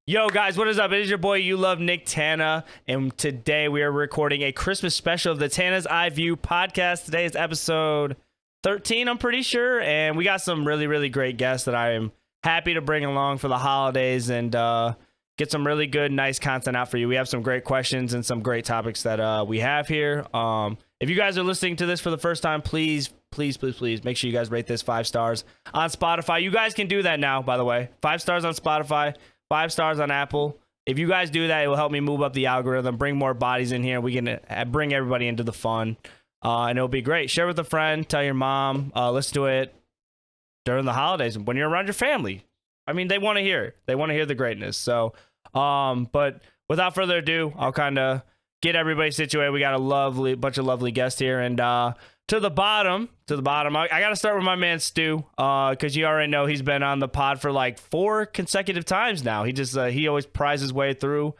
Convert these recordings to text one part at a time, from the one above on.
Yo guys, what is up? It is your boy YouLoveNicktana, and today we are recording a Christmas special of the Tana's Eye View podcast. Today is episode 13, I'm pretty sure, and we got some really great guests that I am happy to bring along for the holidays and get some really good, nice content out for you. We have some great questions and some great topics that we have here. If you guys are listening to this for the first time, please make sure you guys rate this 5 stars on Spotify. You guys can do that now, by the way. 5 stars on Spotify. 5 stars on Apple. If you guys do that, it will help me move up the algorithm, bring more bodies in here. We can bring everybody into the fun, and it'll be great. Share with a friend, tell your mom, listen to it during the holidays when you're around your family. I mean, they want to hear it. They want to hear the greatness. So, but without further ado, I'll kind of get everybody situated. We got a bunch of lovely guests here, and to the bottom, I got to start with my man Stu, because you already know he's been on the pod for like 4 consecutive times now. He always pries his way through.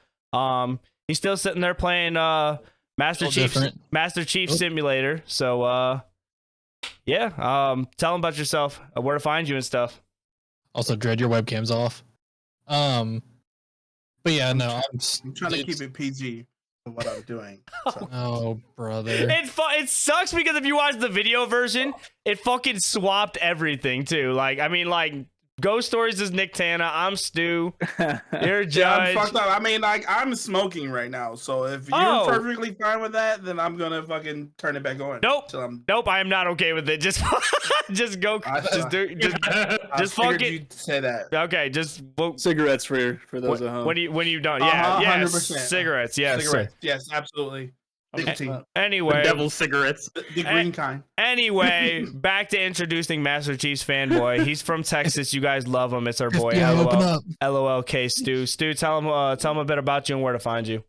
He's still sitting there playing Master Chief Simulator. So yeah, tell him about yourself, where to find you and stuff. Also, Dread, your webcam's off. But yeah, no, I'm trying to keep it PG. What I'm doing. So. Oh, brother. It sucks because if you watch the video version, it fucking swapped everything too. Like, I mean, like, Ghost Stories is Nicktana. I'm Stu. You're a judge. Yeah, I'm fucked up. I mean, like, I'm smoking right now. So if you're perfectly fine with that, then I'm gonna fucking turn it back on. Nope, I am not okay with it. Just go. Just fucking say that. Okay, just cigarettes for those at home. When you don't, yeah, 100%. Cigarettes, yes, yes, absolutely. Anyway, the devil cigarettes, the green kind. Anyway, back to introducing Master Chief's fanboy. He's from Texas. You guys love him. It's our boy. LOLK Stu. Stu, tell him a bit about you and where to find you.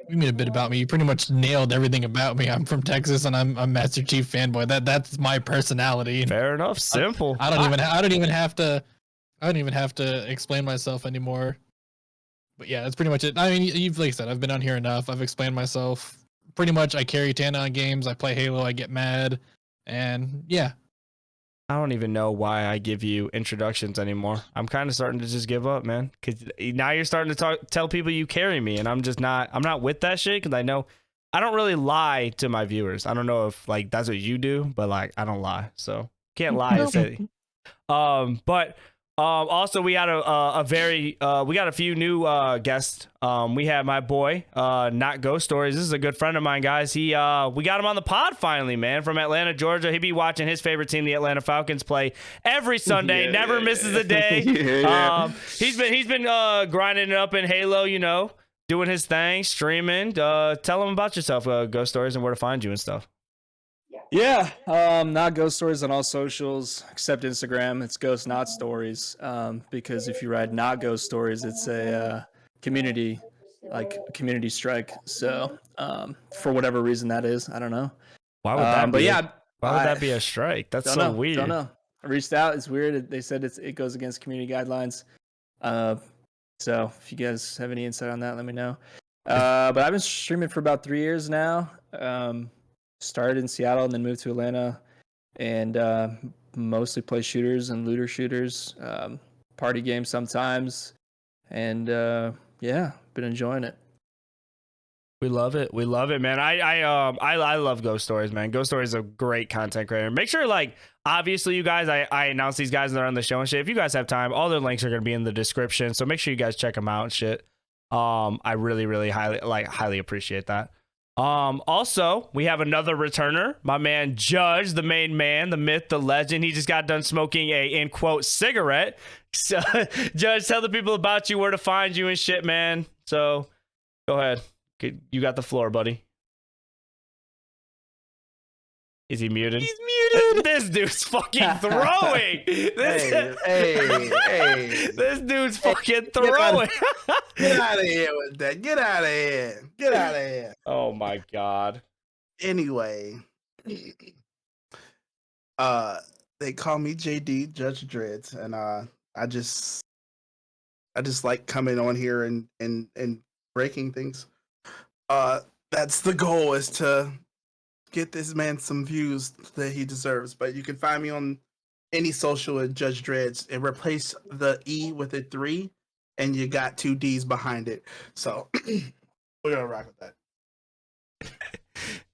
You mean a bit about me? You pretty much nailed everything about me. I'm from Texas and I'm Master Chief fanboy. That's my personality. Fair enough. Simple. I don't even have to explain myself anymore. But yeah, that's pretty much it. I mean, like I said, I've been on here enough. I've explained myself. Pretty much, I carry Tana on games. I play Halo. I get mad, and yeah. I don't even know why I give you introductions anymore. I'm kind of starting to just give up, man. Because now you're starting to tell people you carry me, and I'm not with that shit. Because I know I don't really lie to my viewers. I don't know if like that's what you do, but like I don't lie, so can't lie and say. But. Also, we got we got a few new guests. We have my boy, Not Ghost Stories. This is a good friend of mine, guys. We got him on the pod finally, man, from Atlanta, Georgia. He be watching his favorite team, the Atlanta Falcons, play every Sunday. Never misses a day. He's been grinding it up in Halo, you know, doing his thing, streaming. Tell him about yourself, Ghost Stories, and where to find you and stuff. Yeah, Not Ghost Stories on all socials except Instagram. It's Ghost Not Stories, because if you write Not Ghost Stories, it's a community strike. So for whatever reason that is, I don't know. Why would that? Why would that be a strike? That's so weird. Don't know. I reached out. It's weird. They said it goes against community guidelines. So if you guys have any insight on that, let me know. But I've been streaming for about 3 years now. Started in Seattle and then moved to Atlanta, and mostly play shooters and looter shooters, party games sometimes, and yeah, been enjoying it. We love it, man. I love Ghost Stories, man. Ghost Stories is a great content creator. Make sure, like, obviously, you guys, I announce these guys and they're on the show and shit. If you guys have time, all their links are gonna be in the description, so make sure you guys check them out and shit. I really highly appreciate that. Also, we have another returner, my man Judge, the main man, the myth, the legend. He just got done smoking a, in quote, cigarette. So, Judge, tell the people about you, where to find you and shit, man. So, go ahead. You got the floor, buddy. Is he muted? He's muted. This dude's fucking throwing. Hey. This dude's fucking throwing. Get out of here with that. Get out of here. Oh my god. Anyway, they call me JD, Judge Dreads, and I just like coming on here and breaking things. That's the goal, is to get this man some views that he deserves. But you can find me on any social at Judge Dreads and replace the E with a 3 and you got 2 D's behind it. So we're gonna rock with that.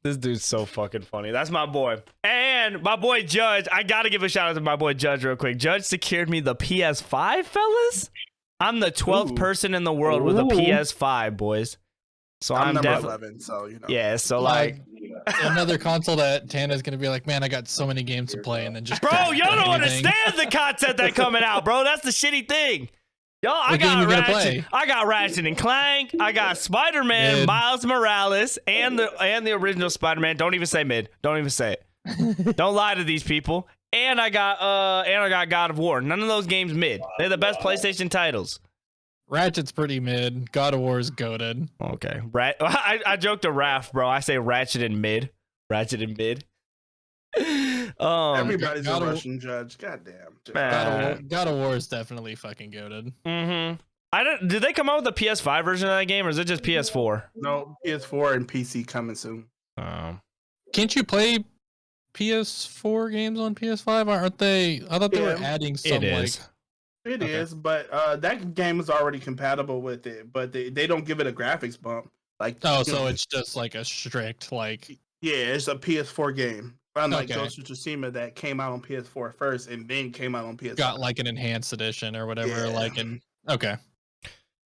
This dude's so fucking funny. That's my boy. And my boy Judge. I gotta give a shout out to my boy Judge real quick. Judge secured me the PS5, fellas. I'm the 12th person in the world with a PS5, boys. So I'm number definitely 11, so you know. Yeah, so like another console that Tana's gonna be like, man, I got so many games to play, and then just bro, y'all don't understand the content that's coming out, bro. That's the shitty thing. Y'all, I got Ratchet and Clank, I got Spider-Man, Mid. Miles Morales, and the original Spider-Man. Don't even say mid. Don't even say it. Don't lie to these people. And I got God of War. None of those games mid. They're the best PlayStation titles. Ratchet's pretty mid. God of War is goated. Okay. I joked to Raph, bro. I say Ratchet and mid. Ratchet and mid. Everybody's God a of- Russian judge. Goddamn. God of War is definitely fucking goated. Mm-hmm. Did they come out with a PS5 version of that game, or is it just PS4? No, PS4 and PC coming soon. Can't you play PS4 games on PS5? Aren't they? I thought they were Yeah, adding some it like. is. It Okay. is, but that game is already compatible with it. But they don't give it a graphics bump. Like Oh, you so know, it's just like a strict like. yeah, it's a PS4 game. Unlike Okay. Ghost of Tsushima that came out on PS4 first and then came out on PS5. Got like an enhanced edition or whatever. Yeah. Like in okay.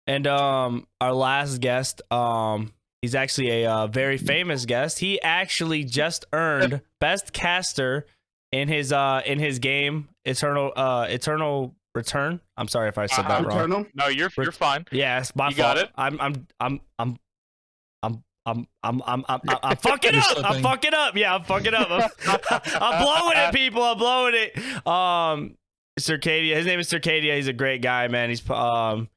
And our last guest, he's actually a very famous guest. He actually just earned Best Caster in his game Eternal Return. I'm sorry if I said that wrong. Eternal? No, you're fine. Yes, my You fault. got it. I'm fucking up. I'm fucking up. Yeah, I'm fucking up. I'm blowing it, people. I'm blowing it. Circadia. His name is Circadia. He's a great guy, man. He's part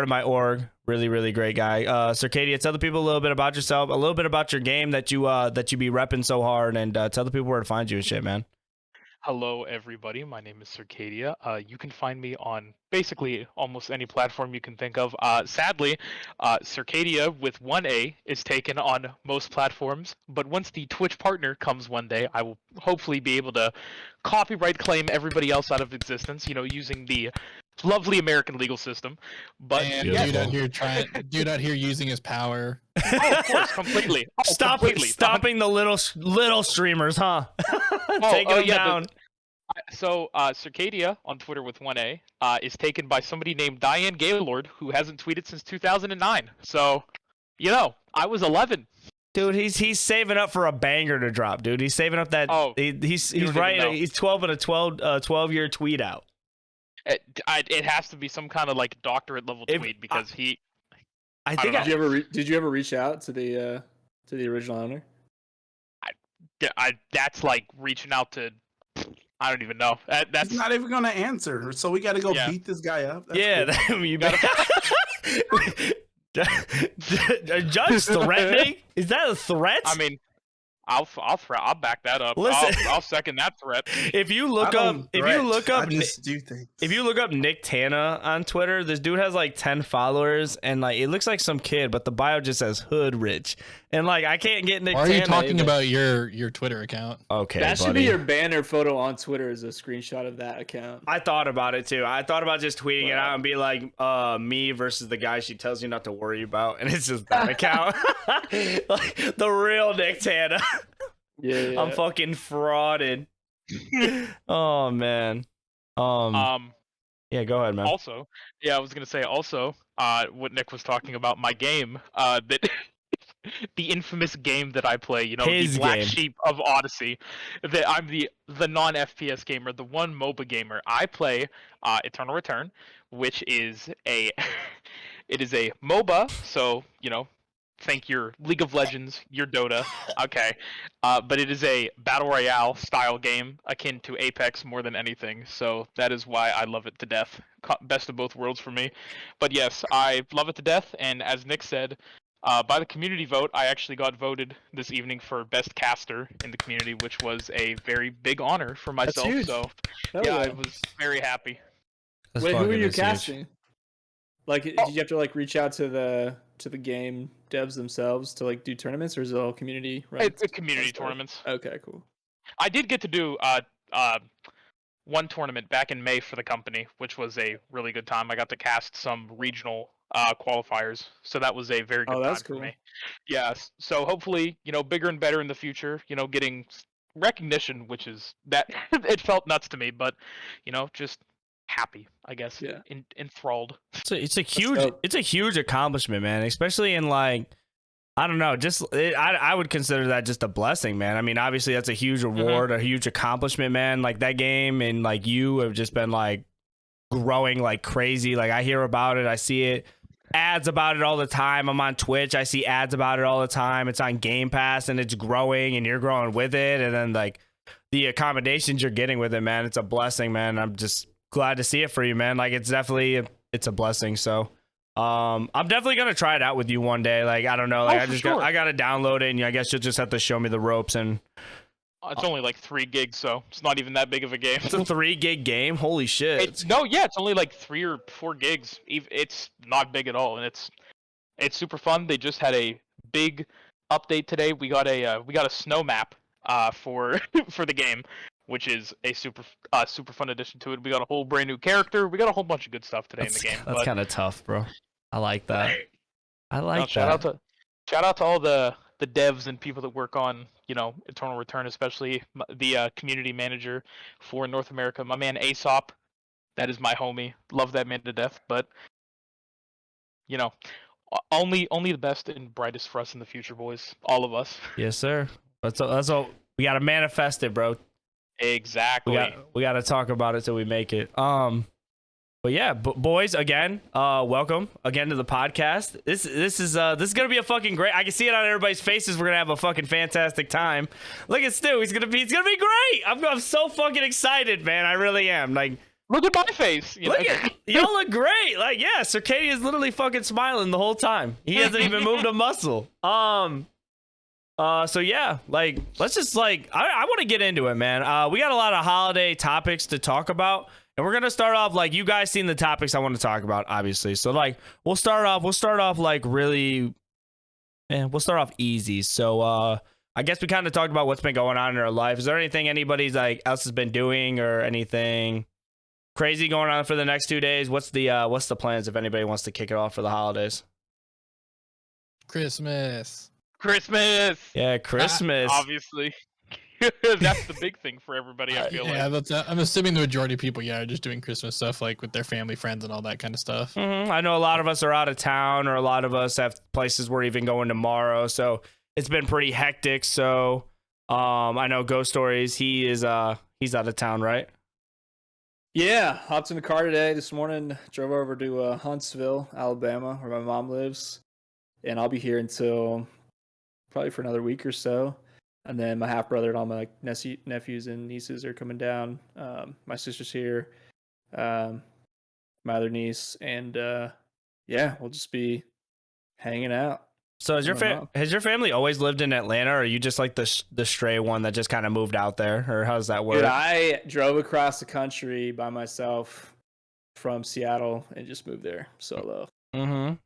of my org. Really, really great guy. Circadia, tell the people a little bit about yourself, a little bit about your game that you be repping so hard, and tell the people where to find you and shit, man. Hello, everybody. My name is Circadia. You can find me on basically almost any platform you can think of. Sadly, Circadia with 1A is taken on most platforms, but once the Twitch partner comes one day, I will hopefully be able to copyright claim everybody else out of existence, using the lovely American legal system. But And yeah, dude out here using his power. oh, of course, completely. Oh, completely. Stopping the little streamers, huh? Taking them down. So Circadia on Twitter with 1A is taken by somebody named Diane Gaylord, who hasn't tweeted since 2009. So, I was 11. Dude, he's saving up for a banger to drop, dude. He's saving up that. Oh, he's don't even writing. know. He's 12 and a 12-year tweet out. It has to be some kind of like doctorate level tweet because he. I think don't know. Did you ever reach out to the original owner? That's like reaching out to. I don't even know. That's He's not even gonna answer, so we got to go Yeah. beat this guy up. That's yeah, cool. you better. Judge threatening? Is that a threat? I mean, I'll back that up. Listen. I'll second that threat. If you I look don't up, if threat, you look I up, just do things. if you look up Nicktana on Twitter, this dude has like 10 followers, and like it looks like some kid, but the bio just says hood rich, and like I can't get Nicktana. Why are you talking either. about your Twitter account? Okay, That should buddy. be your banner photo on Twitter as a screenshot of that account. I thought about it too. I thought about just tweeting it out and be like, me versus the guy she tells you not to worry about, and it's just that account, like the real Nicktana. Yeah. I'm fucking frauded. Oh man. Yeah, go ahead, man. Also, yeah, I was gonna say also, what Nick was talking about, my game, that the infamous game that I play, His the black game. sheep of Odyssey, that I'm the non-FPS gamer, the one MOBA gamer. I play Eternal Return, which is it is a MOBA, so think your League of Legends, your Dota, okay, but it is a battle royale style game akin to Apex more than anything. So that is why I love it to death. Best of both worlds for me. But yes, I love it to death. And as Nick said, by the community vote, I actually got voted this evening for best caster in the community, which was a very big honor for myself. huge. So Hell yeah, yeah. I was very happy. That's Wait, who fucking are you huge. casting? Like, did you have to like reach out to the game devs themselves to like do tournaments, or is it all community? It's community tournaments. Okay, cool. I did get to do one tournament back in May for the company, which was a really good time. I got to cast some regional qualifiers, so that was a very good Oh, time that's for cool. me. Yes. So hopefully, bigger and better in the future. Getting recognition, which is that it felt nuts to me, but just happy, I guess, Yeah. enthralled. It's a huge accomplishment, man. Especially in like, I don't know, I would consider that just a blessing, man. I mean, obviously that's a huge reward, a huge accomplishment, man. Like that game and like you have just been like growing like crazy. Like I hear about it, I see it, ads about it all the time. I'm on Twitch, I see ads about it all the time. It's on Game Pass and it's growing and you're growing with it. And then like the accommodations you're getting with it, man, it's a blessing, man. I'm just glad to see it for you, man. Like it's a blessing. So I'm definitely gonna try it out with you one day. Like I don't know, like I gotta download it, and I guess you'll just have to show me the ropes. And it's only like 3 gigs, so it's not even that big of a game. it's a 3 gig game. Holy shit! It's only like 3 or 4 gigs. It's not big at all, and it's super fun. They just had a big update today. We got a snow map for for the game, which is a super fun addition to it. We got a whole brand new character. We got a whole bunch of good stuff today in the game. That's kind of tough, bro. I like that. I like that. Shout out to all the devs and people that work on Eternal Return, especially the community manager for North America, my man Aesop. That is my homie. Love that man to death. But only the best and brightest for us in the future, boys. All of us. Yes, sir. That's all. We gotta manifest it, bro. Exactly. We got to talk about it till we make it. But yeah, boys, again, welcome again to the podcast. This is gonna be a fucking great. I can see it on everybody's faces. We're gonna have a fucking fantastic time. Look at Stu. It's gonna be great. I'm so fucking excited, man. I really am. Like, look at my face. Y'all look great. Like, yeah, Circadia is literally fucking smiling the whole time. He hasn't even moved a muscle. So yeah, like let's just like I want to get into it, man. We got a lot of holiday topics to talk about, and we're gonna start off like you guys seen the topics I want to talk about, obviously. So like we'll start off like really, we'll start off easy. So I guess we kind of talked about what's been going on in our life. Is there anything anybody's like else has been doing or anything crazy going on for the next 2 days? What's the plans if anybody wants to kick it off for the holidays? Christmas. Yeah, Christmas. Obviously. That's the big thing for everybody, I feel like. Yeah, I'm assuming the majority of people, are just doing Christmas stuff like with their family, friends, and all that kind of stuff. I know a lot of us are out of town, or a lot of us have places we're even going tomorrow, so it's been pretty hectic. So I know Ghost Stories, he's out of town, right? Yeah, hopped in the car this morning, drove over to Huntsville, Alabama, where my mom lives, and I'll be here until probably for another week or so. And then my half brother and all my nephews and nieces are coming down. My sister's here, my other niece, and we'll just be hanging out. So has your family always lived in Atlanta, or are you just like the stray one that just kind of moved out there, or how does that work? Dude, I drove across the country by myself from Seattle and just moved there solo.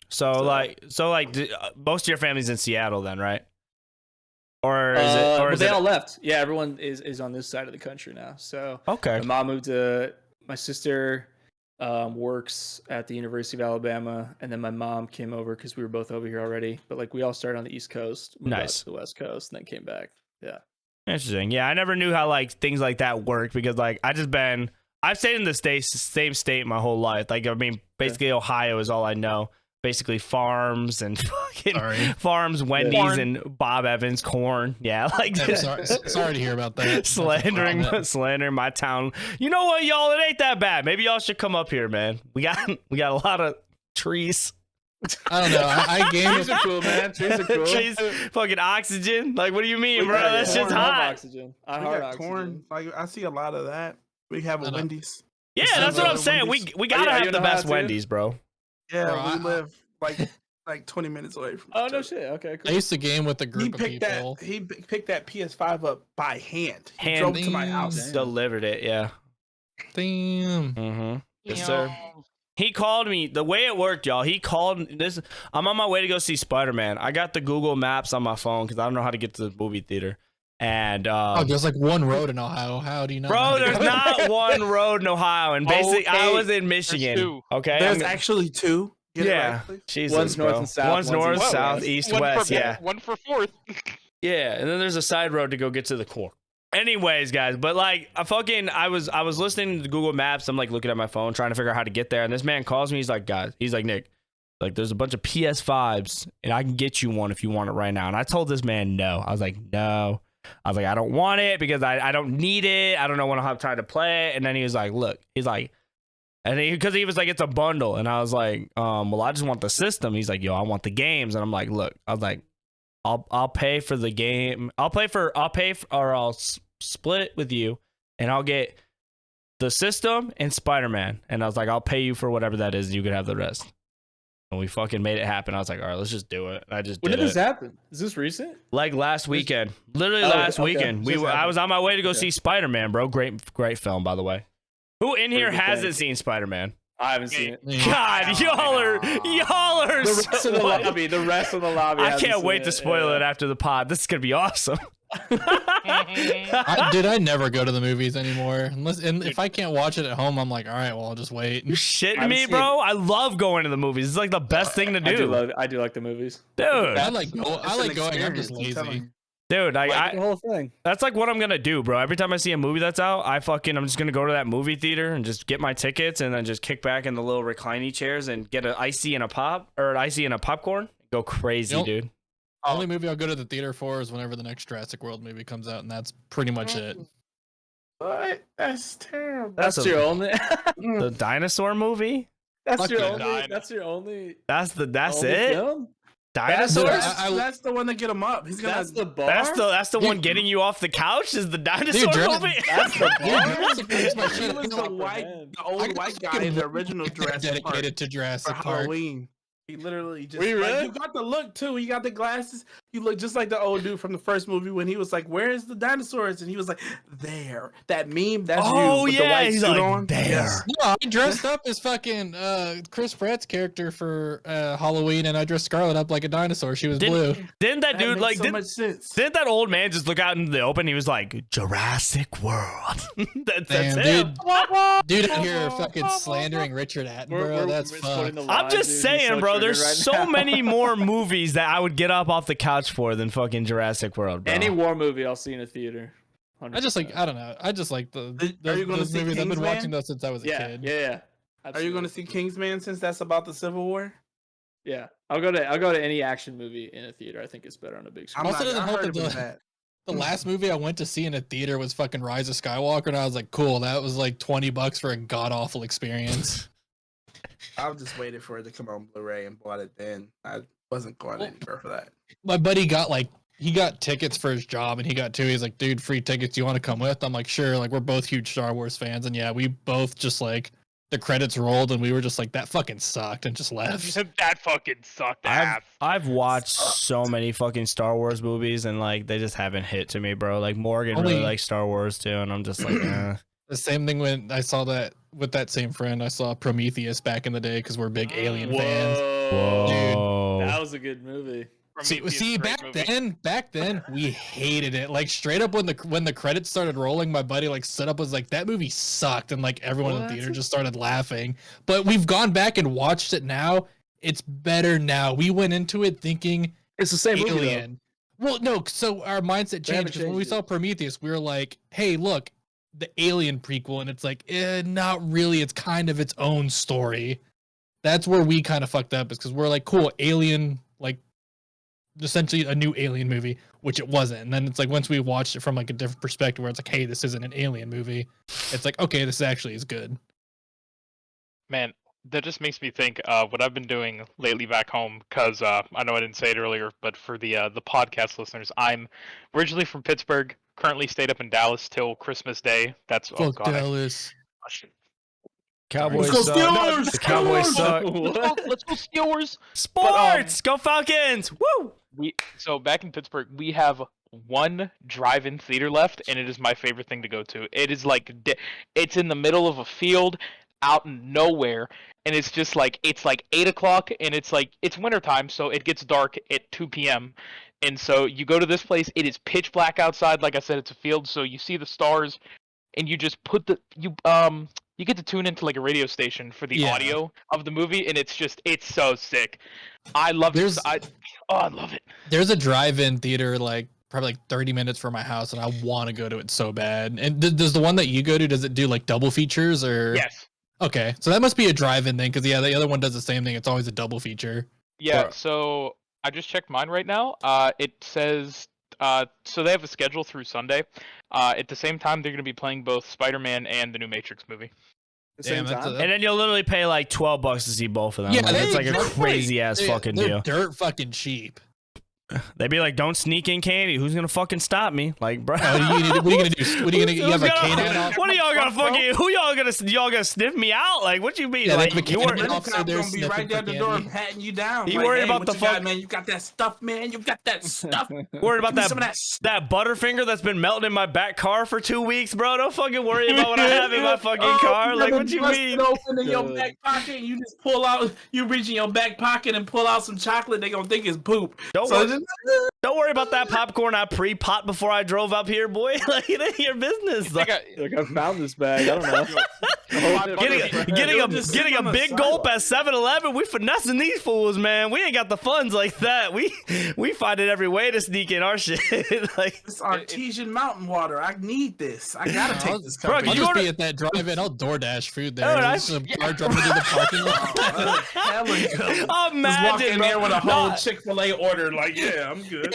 So most of your family's in Seattle then, right? Or is it? Or they all left. Yeah, everyone is on this side of the country now. So okay. My mom moved to. My sister works at the University of Alabama, and then my mom came over because we were both over here already. But like we all started on the East Coast, moved out to the West Coast, and then came back. Yeah. Interesting. Yeah, I never knew how like things like that worked because like I've stayed in the same state my whole life. Like I mean, basically Ohio is all I know. Basically farms and fucking farms, Wendy's and Bob Evans, corn. Yeah, like sorry to hear about that. slandering my town. You know what, y'all? It ain't that bad. Maybe y'all should come up here, man. We got a lot of trees. I don't know. I game trees are cool, man. Trees are cool. Trees, fucking oxygen. Like, what do you mean, bro? That shit's hot. Oxygen. We got corn. Like, I see a lot of that. We have a Wendy's. Yeah, that's what I'm saying. We gotta have the best Wendy's, bro. Yeah, bro, we live like 20 minutes away from. Oh no shit! Okay, cool. I used to game with a group of people. He picked that PS5 up by hand. He drove to my house, delivered it. Yeah. Damn. Yes, sir. He called me. The way it worked, y'all. He called this. I'm on my way to go see Spider-Man. I got the Google Maps on my phone because I don't know how to get to the movie theater. And Oh, there's like one road in Ohio. How do you not? know bro, how to there's go? not one road in Ohio, and basically I Okay, was in there's Michigan. two. Okay, There's actually two. Get it yeah, right, please. Jesus, One's north bro. and south, One's one's north, east, south, west. east, One west. for Yeah, one for fourth. yeah, and then there's a side road to go get to the core. Anyways, guys, but like I was listening to Google Maps. I'm like looking at my phone trying to figure out how to get there, and this man calls me. He's like, Nick, like there's a bunch of PS5s, and I can get you one if you want it right now. And I told this man no. I was like, no. I was like, I don't want it because I don't need it. I don't know when I'll have time to play it. And then he was like, look, he's like, and because he was like, it's a bundle, and I was like, well, I just want the system. He's like, yo, I want the games, and I'm like, look, I was like, I'll pay for the game. I'll split with you, and I'll get the system and Spider-Man. And I was like, I'll pay you for whatever that is. You could have the rest. And we fucking made it happen. I was like, all right, let's just do it. And I just When did did this it. happen? Is this recent? Like last weekend, literally Oh, last okay. weekend. Just I happened. was on my way to go Okay. see Spider-Man, bro. Great film, by the way. Who in here Pretty good hasn't thing. seen Spider-Man? I haven't seen it. Yeah. God, y'all are The rest of the what? lobby. The rest of the lobby. I hasn't can't seen wait to spoil yeah. it after the pod. This is gonna be awesome. I never go to the movies anymore. And if I can't watch it at home, I'm like, all right, well, I'll just wait. You shitting haven't me, seen bro? I love going to the movies. It's like the best thing to do, I do like the movies. dude. I like going. I'm just I'm lazy. telling you. Dude, Like the whole thing. that's like what I'm gonna do, bro. Every time I see a movie that's out, I'm just gonna go to that movie theater and just get my tickets and then just kick back in the little reclining chairs and get an icy and a pop or an icy and a popcorn. Go crazy, Nope. dude. The only movie I'll go to the theater for is whenever the next Jurassic World movie comes out, and that's pretty much it. What? That's terrible. That's a- your only. The dinosaur movie? That's Fuck your yeah. only. That's your only. That's only it? Film? Dinosaurs? That's the one to get him up. He's gonna. That's the bar. That's the one Dude. getting you off the couch is the dinosaur Jurassic- movie? That's the Dude, bar. Jurassic Park's my shit. He was You know, the old I got white guy fucking in the original Jurassic Park dedicated to for Jurassic Park. Halloween. He literally just. Were you like, really? you got the look too. You got the glasses. You look just like the old dude from the first movie when he was like, "Where's the dinosaurs?" And he was like, "There." That meme. That's Oh, you with the yeah, white he's suit like, on. "There." Yes. No, I dressed up as fucking Chris Pratt's character for Halloween, and I dressed Scarlet up like a dinosaur. She was blue. Didn't that That dude makes like so much sense. didn't that old man just look out into the open? He was like Jurassic World. that's Damn, him. Dude out here fucking slandering Richard Attenborough. That's misquoting fucked. the I'm line, just dude. He's saying, so bro. triggered There's right so now. many more movies that I would get up off the couch for than fucking Jurassic World, bro. Any war movie I'll see in a theater. I just like, 100%. I don't know. I just like Are you gonna those see movies. I've been Kingsman? watching those since I was a Yeah, kid. yeah. Are you going to see Kingsman since that's about the Civil War? Yeah, I'll go to any action movie in a theater. I think it's better on a big screen. Also doesn't I help heard that it was the- bad. The last movie I went to see in a theater was fucking Rise of Skywalker, and I was like, cool. That was like $20 for a god awful experience. I just waited for it to come on Blu-ray and bought it then. I wasn't going anywhere for that. My buddy got tickets for his job, and he got two. He's like, dude, free tickets. You want to come with? I'm like, sure. Like, we're both huge Star Wars fans, and yeah, we both just like the credits rolled, and we were just like, that fucking sucked, and just left. That fucking sucked ass. I've watched so many fucking Star Wars movies and like they just haven't hit to me, bro. Like Morgan really Only- likes Star Wars too, and I'm just like, eh. The same thing when I saw that with that same friend. I saw Prometheus back in the day because we're big Alien fans. Whoa. That was a good movie. Prometheus, See, great back movie. then, we hated it. Like straight up when the credits started rolling, my buddy like stood up was like, that movie sucked, and like everyone in the theater just started laughing. But we've gone back and watched it now. It's better now. We went into it thinking It's the same movie. Though. Alien. Well, no, so our mindset They haven't changed because when we changed saw Prometheus, we were like, hey, look, the Alien prequel, and it's like, not really. It's kind of its own story. That's where we kind of fucked up, is because we're like, cool, Alien, like essentially a new Alien movie, which it wasn't. And then it's like once we watched it from like a different perspective, where it's like, hey, this isn't an Alien movie. It's like, okay, this actually is good. Man, that just makes me think what I've been doing lately back home, because I know I didn't say it earlier, but for the podcast listeners, I'm originally from Pittsburgh, currently stayed up in Dallas till Christmas Day. That's Fuck I Dallas. Cowboys Let's go suck. Steelers! The Cowboys suck. Let's go Steelers! Sports, go Falcons! Woo! So back in Pittsburgh, we have one drive-in theater left, and it is my favorite thing to go to. It is like it's in the middle of a field, out in nowhere, and it's just like 8 o'clock, and it's wintertime, so it gets dark at 2 p.m. And so you go to this place. It is pitch black outside. Like I said, it's a field, so you see the stars, and you just put you get to tune into like a radio station for the audio of the movie, and it's so sick. I love it. I love it. There's a drive-in theater like probably like 30 minutes from my house, and I want to go to it so bad. And does the one that you go to, does it do like double features or? Yes. Okay, so that must be a drive-in thing, because the other one does the same thing. It's always a double feature. Yeah. So I just checked mine right now. It says so they have a schedule through Sunday. At the same time, they're going to be playing both Spider-Man and the new Matrix movie. Damn, And then you'll literally pay like $12 to see both of them. Yeah, like, it's like a crazy ass fucking they're deal. Dirt fucking cheap. They'd be like, "Don't sneak in candy. Who's gonna fucking stop me?" Like, bro. What are you gonna do? What are you gonna? You have a canine on? What are y'all gonna fucking? Who y'all gonna sniff me out? Like, what you mean? Yeah, like, like you mechanic were, officer there gonna be right there at the sniffing door candy. patting you down. You like, worried hey, about what the you got, fuck- man? You got that stuff, man. You got that stuff. worried about Give me some that of that Butterfinger that's been melting in my back car for 2 weeks, bro. Don't fucking worry about what I have in my fucking car. Like, what you mean? Open in your back pocket, and you just pull out. You reach in your back pocket and pull out some chocolate. They gonna think it's poop. Don't worry about that popcorn I pre-pot before I drove up here, boy. Like, it ain't your business. Like, Like I found this bag. I don't know. getting a big gulp at 7-Eleven, we finessing these fools, man. We ain't got the funds like that. We finding every way to sneak in our shit. Like, It's artesian mountain water. I need this. I gotta take this. Bro, I'll Company. just be at that drive-in. I'll DoorDash food there. Oh, Just a car driving through the parking lot. Hella good. imagine, Just walk in bro. there with a whole Nah. Chick-fil-A order. Like, yeah, I'm good.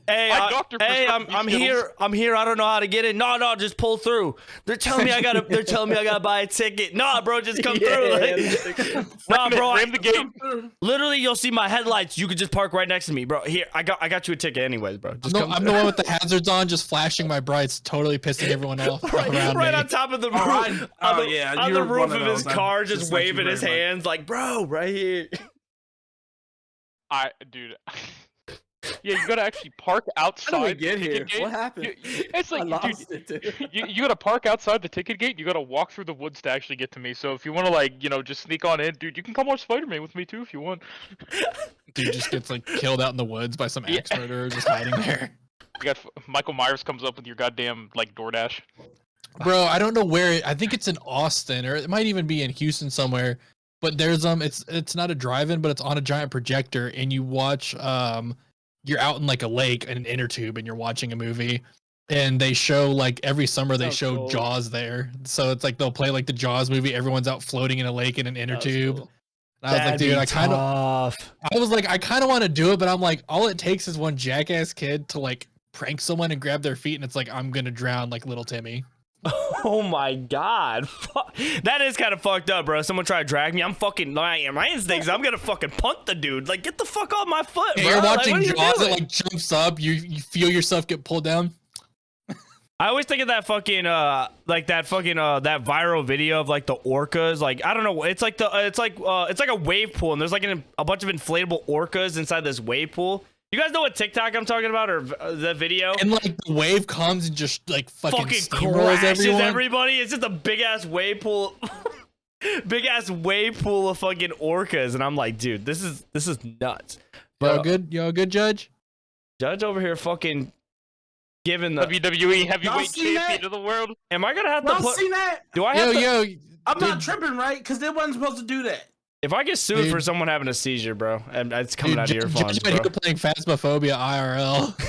Hey, My doctor prescribed me I'm Skittles. here. I'm here. I don't know how to get in. No, just pull through. They're telling me I gotta buy a ticket. Nah, bro, just come through. Like, nah, bro. Ram the gate. Literally, you'll see my headlights. You could just park right next to me, bro. Here, I got you a ticket, anyways, bro. Just come I'm the one with the hazards on, just flashing my brights, totally pissing everyone off around right me. on top of the roof. right. on Oh, the, yeah, on the you're roof one of of his those. car, I'm just just like you waving his very much. hands, like, bro, right here. Dude. Yeah, you gotta actually park outside. How did we the get here? ticket gate. What happened? It's I like, lost dude, it, dude. you gotta park outside the ticket gate. You gotta walk through the woods to actually get to me. So if you wanna, like, just sneak on in, dude, you can come watch Spider-Man with me too if you want. Dude just gets like killed out in the woods by some axe murderer just hiding there. You got Michael Myers comes up with your goddamn like DoorDash. Bro, I don't know where. I think it's in Austin, or it might even be in Houston somewhere. But there's it's not a drive-in, but it's on a giant projector, and you watch you're out in like a lake in an inner tube, and you're watching a movie, and they show like every summer they Sounds show cool. Jaws there. So it's like they'll play like the Jaws movie. Everyone's out floating in a lake in an inner That was tube. cool. And I was like, dude, I kind of I kind of want to do it, but I'm like, all it takes is one jackass kid to like prank someone and grab their feet, and it's like I'm gonna drown like little Timmy. Oh my god. That is kind of fucked up, bro. Someone try to drag me. I'm fucking lying. My instincts, I'm gonna fucking punt the dude. Like, get the fuck off my foot, bro. Yeah, you're Like, watching what are you Jaws, it doing? like jumps up, you feel yourself get pulled down. I always think of that fucking that viral video of like the orcas. Like, I don't know, it's like a wave pool, and there's like a bunch of inflatable orcas inside this wave pool. You guys know what TikTok I'm talking about, or the video? And like the wave comes and just like fucking steamrolls crashes everyone. everybody. It's just a big ass wave pool, big ass wave pool of fucking orcas, and I'm like, dude, this is nuts. Y'all good? Y'all good, Judge? Judge over here fucking giving the. WWE heavyweight seen champion that? of the world. Am I gonna have to Y'all put? seen that? Do I have to? Yo, I'm not dude, tripping, right? Because they wasn't supposed to do that. If I get sued Dude. for someone having a seizure, bro, and it's coming dude, out of your funds, Judge bro. out here playing Phasmophobia IRL.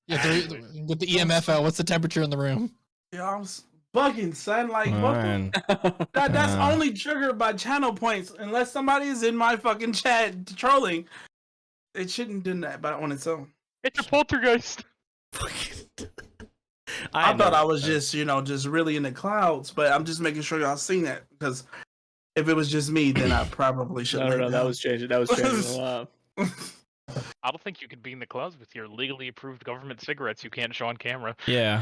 Yeah, with the EMF out, what's the temperature in the room? Yeah, I was bugging, son. Like, what the Man. that's only triggered by channel points. Unless somebody is in my fucking chat trolling, it shouldn't do that by on its own. It's a poltergeist. I thought I was just, just really in the clouds, but I'm just making sure y'all seen that, because if it was just me, then I probably should. No, that was changing. That was changing a lot. I don't think you could be in the clouds with your legally approved government cigarettes you can't show on camera. Yeah.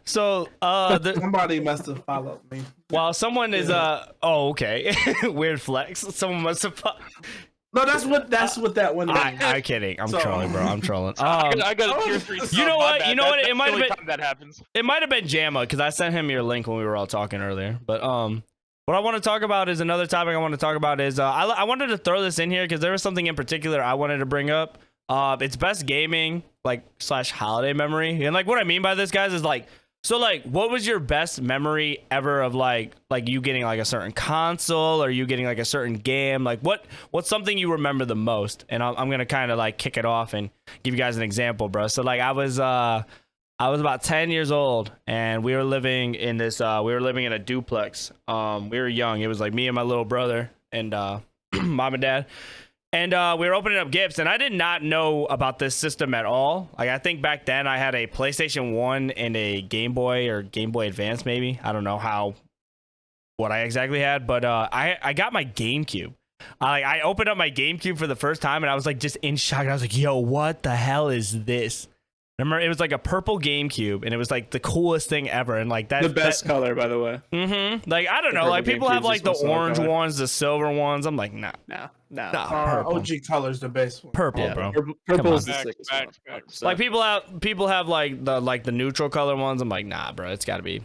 So Somebody must have followed me. while someone is oh, okay. Weird flex. Someone must have No, that's what that one. I'm kidding. I'm So- trolling, bro. I'm trolling. I got a tier 3 sub. You know My what? bad. You know what? That's It might the have only been- time that happens. It might have been Jamma, because I sent him your link when we were all talking earlier. But what I want to talk about is another topic I want to talk about is I wanted to throw this in here because there was something in particular I wanted to bring up. It's best gaming like / holiday memory, and like what I mean by this, guys, is like, so like, what was your best memory ever of like you getting like a certain console or you getting like a certain game? Like what's something you remember the most? And I'm gonna kind of like kick it off and give you guys an example, bro. So like I was about 10 years old and we were living in this we were living in a duplex. We were young. It was like me and my little brother and mom and dad. And we were opening up gifts, and I did not know about this system at all. Like, I think back then I had a PlayStation 1 and a Game Boy or Game Boy Advance, maybe. I don't know what I exactly had, but I got my GameCube. I opened up my GameCube for the first time, and I was like just in shock. I was like, yo, what the hell is this? Remember, it was like a purple GameCube, and it was like the coolest thing ever. And like that, the best color, by the way. Mm-hmm. Like I don't know, like people have like the orange ones, the silver ones. I'm like, nah. OG color's the best one. Purple, bro. Purple is the Facts, sickest facts, one. facts. Like people have like the neutral color ones. I'm like, nah, bro. It's got to be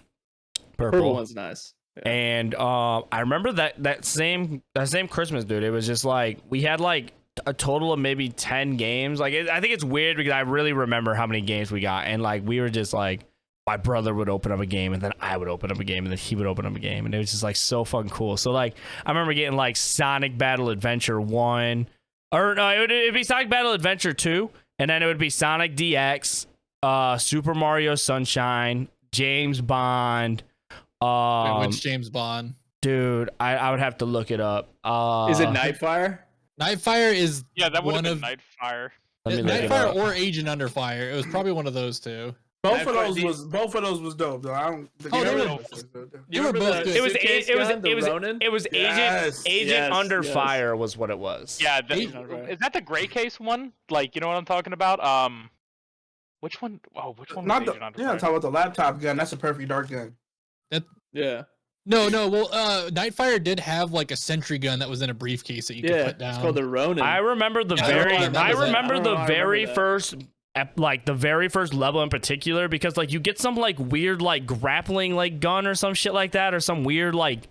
Purple one's nice. Yeah. And I remember that same Christmas, dude. It was just like we had like a total of maybe 10 games. Like I think it's weird because I really remember how many games we got, and like we were just like, my brother would open up a game, and then I would open up a game, and then he would open up a game, and it was just like so fucking cool. So like I remember getting like Sonic Battle Adventure 1, or no, it'd be Sonic Battle Adventure 2, and then it would be Sonic DX, Super Mario Sunshine, James Bond. Which James Bond? Dude, I would have to look it up. Is it Nightfire? Nightfire is Yeah, that would have one been of Nightfire. Let me look it Nightfire up. or Agent Under Fire. It was probably one of those two. Both of those was dope though. I don't. Oh, they were- You were remember both the good. It was suitcase it was gun, the it was Ronin? it was Yes, Agent yes, Under yes. Fire was what it was. Yeah, Right. is that the gray case one? Like, you know what I'm talking about? Which one? Oh, which one? Not was the. Agent Under You're not Fire? talking about the laptop gun. That's a perfect dark gun. Yeah. No. Well, Nightfire did have like a sentry gun that was in a briefcase that you could Yeah. put down. It's called the Ronin. I remember the Yeah, I remember I the remember very that. first like the very first level in particular, because like you get some like weird like grappling like gun or some shit like that, or some weird like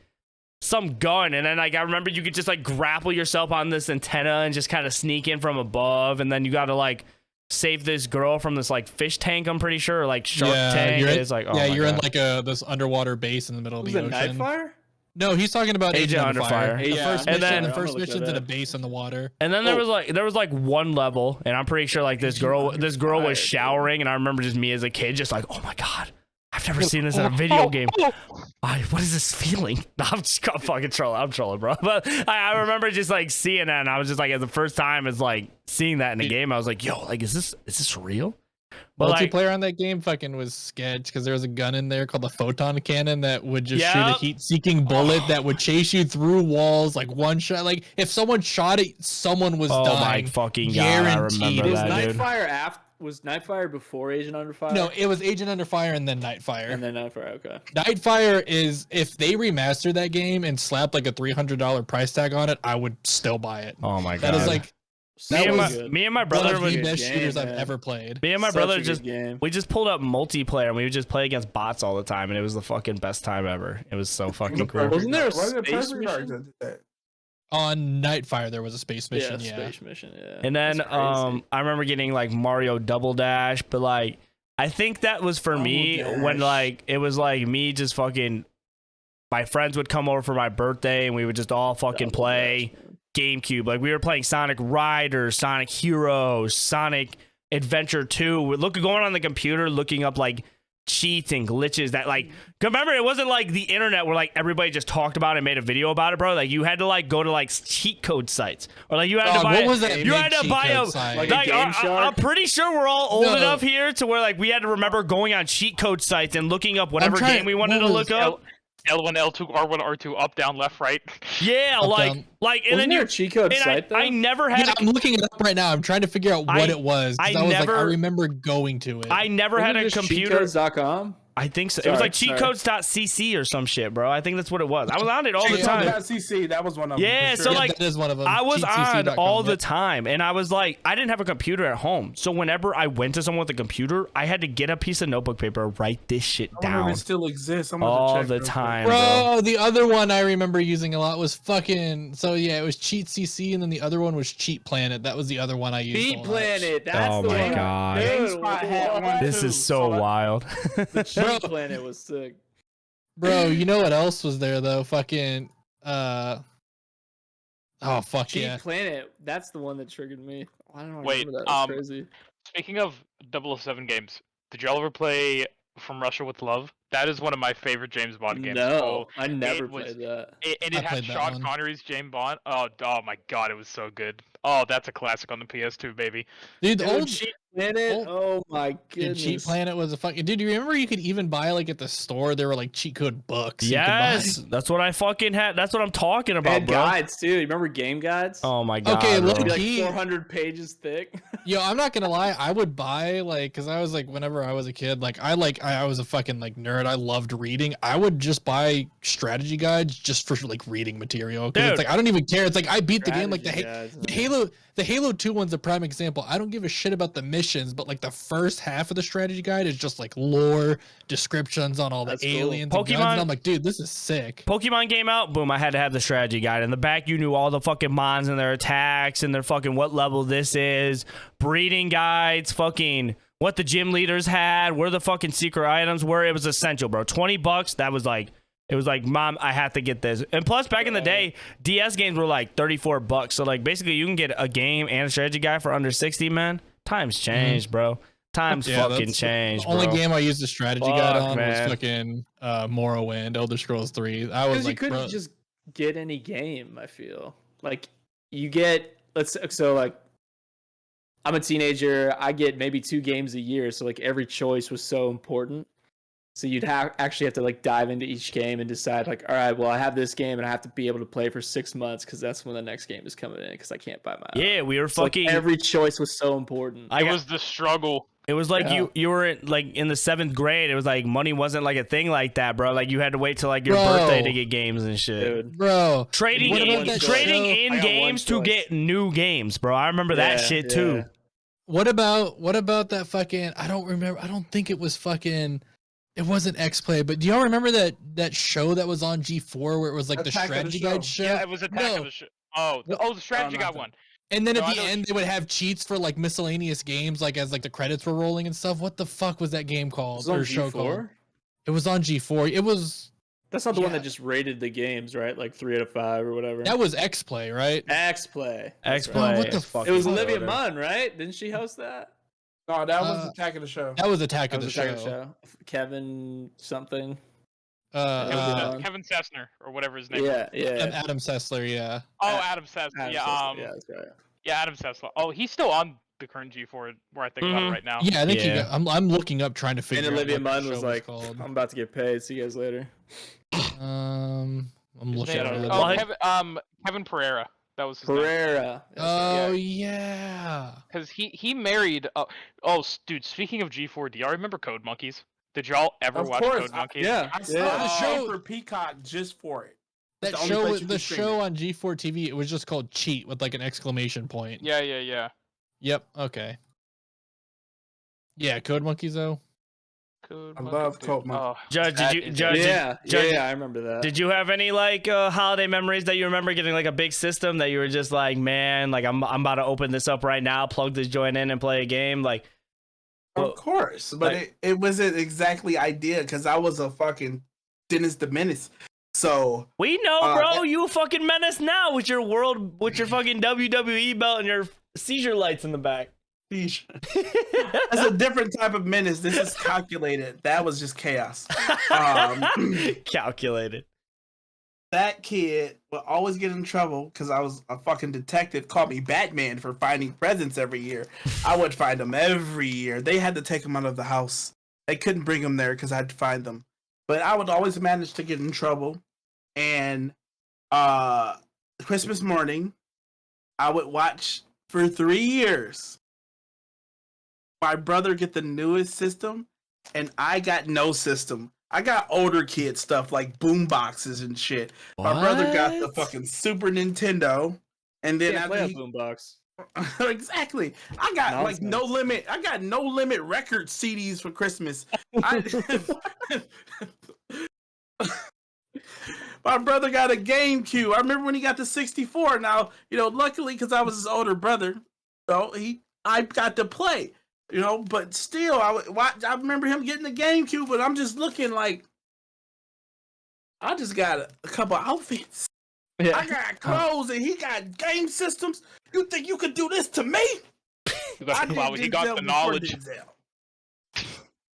some gun, and then like I remember you could just like grapple yourself on this antenna and just kind of sneak in from above, and then you got to like save this girl from this like fish tank, I'm pretty sure, or like shark tank. You're in, It's like, oh yeah, my you're in God. like this underwater base in the middle of was the it ocean. Nightfire? No, he's talking about Agent Under Fire. The Yeah, first and mission, then- the I'm gonna first look mission's that in a up. base in the water. And then there was like one level, and I'm pretty sure like this girl was showering, and I remember just me as a kid just like, oh my God, I've never seen this in a video game. What is this feeling? No, I'm just fucking trolling. I'm trolling, bro. But I remember just like seeing that, and I was just like, as the first time as like seeing that in the game, I was like, yo, like is this real? But like, Multiplayer on that game fucking was sketch because there was a gun in there called the photon cannon that would just shoot a Yep. heat-seeking bullet that would chase you through walls like one shot. Like if someone shot it, someone was oh my dying. fucking God, I Guaranteed. remember Was that, dude. Nightfire was Nightfire before Agent Under Fire? No, it was Agent Under Fire and then Nightfire. And then Nightfire, okay. Nightfire is, if they remastered that game and slapped like a $300 price tag on it, I would still buy it. Oh my God. That is like That was me and my one brother of would the good best game, shooters I've man. ever played. me and my Such brother a good just game. we just pulled up multiplayer and we would just play against bots all the time, and it was the fucking best time ever. It was so fucking cool. Wasn't there a Wasn't it space perfect dark mission? that did that? On Nightfire, there was a space mission. Yeah, Space mission, yeah. And then That's crazy. I remember getting like Mario Double Dash, but like I think that was for me Double when Dash. like it was like me just fucking, my friends would come over for my birthday and we would just all fucking Double play Dash, man. GameCube. Like we were playing Sonic Riders, Sonic Heroes, Sonic Adventure 2. We're going on the computer looking up like cheats and glitches that like, remember it wasn't like the internet where like everybody just talked about it and made a video about it, bro. Like you had to like go to like cheat code sites, or like you had to buy what was that? you big had to cheat buy code a site? Like like, a Game Shark? I'm pretty sure we're all old No. enough here to where like we had to remember going on cheat code sites and looking up whatever trying- game we wanted to what look was- up. L1, L2, R1, R2, up, down, left, right. Yeah, Up, like down. like, and Wasn't then there you. a cheat code And site though? I never had. Yeah, I'm looking it up right now. I'm trying to figure out what I- it was. 'Cause I I was never- like, I remember going to it. I never had a computer. Cheatcodes.com? I think so. It was Sorry, like sorry. cheatcodes.cc or some shit, bro. I think that's what it was. I was on it all the time. CC, that was one of them. Yeah, for so sure. Yeah, like that is one of them. I was on cheatcc.com, all the yep. time, and I was like, I didn't have a computer at home, so whenever I went to someone with a computer, I had to get a piece of notebook paper, write this shit I wonder if down it still exists. I'm gonna all check the real quick. time, Bro, the other one I remember using a lot was fucking. So yeah, it was Cheat CC, and then the other one was Cheat Planet. That was the other one I used. a Beat lot. Planet. That's Oh the my one. God. Dude, GameSpot had what? one. This too, is so that- wild. The Cheat Planet was sick. Bro, you know what else was there though? Fucking oh fuck Cheat yeah. Planet. That's the one that triggered me. I don't know. Wait, Remember that. That's crazy. Speaking of 007 games, did y'all ever play From Russia with Love? That is one of my favorite James Bond games. No, I never it was- played that. And I it had played that Sean one. Connery's James Bond. Oh my god, it was so good. Oh, that's a classic on the PS2, baby. Dude, the Dude, old Cheat Planet. old- Oh my Dude, goodness. Cheat Planet was a fucking dude. You remember you could even buy like at the store there were like cheat code books. you could buy? Yes, that's what I fucking had. That's what I'm talking about, And bro. guides too. You remember game guides? Oh my god. Okay, bro. look- It'd be Key. like 400 pages thick. Yo, I'm not gonna lie. I would buy like, cause I was like, whenever I was a kid, I was a fucking like nerd. I loved reading. I would just buy strategy guides just for like reading material. Cause Dude. it's like I don't even care. It's like I beat the game. Like Strategy guides, the Halo 2 one's a prime example. I don't give a shit about the missions, but like the first half of the strategy guide is just like lore descriptions on all the That's cool. aliens. And guns, Pokemon- and I'm like, dude, this is sick. Pokemon came out, boom, I had to have the strategy guide. In the back, you knew all the fucking mons and their attacks and their fucking what level this is, breeding guides, fucking what the gym leaders had, where the fucking secret items were. It was essential, bro. $20, that was like, it was like, mom, I have to get this. And plus, back in the day, DS games were like $34. So like, basically, you can get a game and a strategy guide for under 60, man. Times changed, bro. Times Yeah, fucking that's changed, The only bro. game I used the strategy guide Fuck, on man. was fucking Morrowind, Elder Scrolls 3. I was Because you like, couldn't bro, just get any game. I feel like you get like I'm a teenager. I get maybe 2 games a year, so like every choice was so important. So you'd actually have to like dive into each game and decide like, all right, well I have this game and I have to be able to play for 6 months because that's when the next game is coming in because I can't buy my own. Yeah, we were So, like, fucking. every choice was so important. I It got- was the struggle. It was like Yeah. you were in the 7th grade. It was like money wasn't like a thing like that, bro. Like you had to wait till like your Bro. birthday to get games and shit. Dude. bro. Trading What about in, that trading show? in I got one games to choice. get new games, bro. I remember that Yeah, shit too. yeah. What about that fucking? I don't remember. I don't think it was fucking. It wasn't X Play, but do y'all remember that show that was on G4 where it was like the Attack of the strategy Show. guide show? Yeah, it was Attack No. of the Show. The strategy got nothing. one. And then No, at I the know- end they would have cheats for like miscellaneous games, like as like the credits were rolling and stuff. What the fuck was that game called Was it on or show called? G4? It was on G4. It was That's not the one Yeah. that just rated the games, right? Like 3 out of 5 or whatever. that was X Play, right? X Play. X Oh, Play. what the fuck It was is Olivia that? Munn, right? Didn't she host that? No, that was Uh, Attack of the Show. That was Attack That of the was Attack of the Show. Show. Kevin something. Uh, Kevin Cessner or whatever his name is. Yeah, yeah. Adam Sessler, yeah. Oh, Adam Cessner. Adam Yeah, Sessler, yeah, that's right. yeah, Adam Cessner. Oh, he's still on the current G4 where I think about it Mhm. right now. Yeah, I think Yeah. you got, I'm looking up trying to figure And out Olivia what the Munn show was like, called. I'm about to get paid. See you guys later. I'm His looking name- at it. oh, What? Kevin Pereira. That was his name. Pereira. That's right. Oh yeah. Because he married. Dude. Speaking of G4, do y'all remember Code Monkeys? Did y'all ever Of watch course, Code Monkeys? Yeah. I saw Yeah. the Oh. show for Peacock just for it. That the only show, place you the can stream show it. on G4 TV, it was just called Cheat with like an exclamation point. Yeah, yeah, yeah. Yep. Okay. Yeah, Code Monkeys though. Code I Monkeys, love dude. Code Monkeys. Oh, Judge, that did you is- Judge, Yeah, Judge- yeah, I remember that. did you have any like holiday memories that you remember getting like a big system that you were just like, man, like I'm about to open this up right now, plug this joint in and play a game? Like, well, Of course, but like- it wasn't exactly idea because I was a fucking Dennis the Menace. So we know, Uh, bro, you a fucking menace now with your fucking WWE belt and your seizure lights in the back. sheesh. That's a different type of menace. This is calculated. That was just chaos. Calculated. That kid would always get in trouble because I was a fucking detective. Called me Batman for finding presents every year. I would find them every year. They had to take them out of the house. They couldn't bring them there because I had to find them. But I would always manage to get in trouble. And Christmas morning, I would watch for 3 years my brother get the newest system and I got no system. I got older kid stuff like boom boxes and shit. My brother got the What? fucking Super Nintendo, and then Can't play after a boombox. exactly, I got like no Nonsense. limit. I got no limit record CDs for Christmas. I, my brother got a GameCube. I remember when he got the 64. Now, luckily because I was his older brother, so I got to play. But still, I remember him getting the GameCube, but I'm just looking like I just got a couple outfits. Yeah. I got clothes, and he got game systems. You think you could do this to me? He got the knowledge.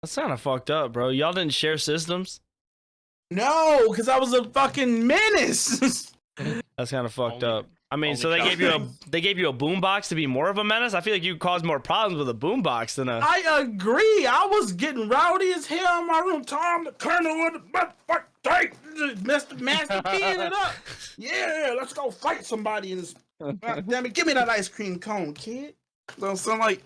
That's kind of fucked up, bro. Y'all didn't share systems. No, because I was a fucking menace. That's kind of fucked Only- up. I mean, only so they child gave you a boombox to be more of a menace. I feel like you caused more problems with a boombox than a. I agree. I was getting rowdy as hell in my room. Tom, the colonel, with the motherfucker, master keying it up. Yeah, let's go fight somebody in this. God damn it, give me that ice cream cone, kid. So I'm like,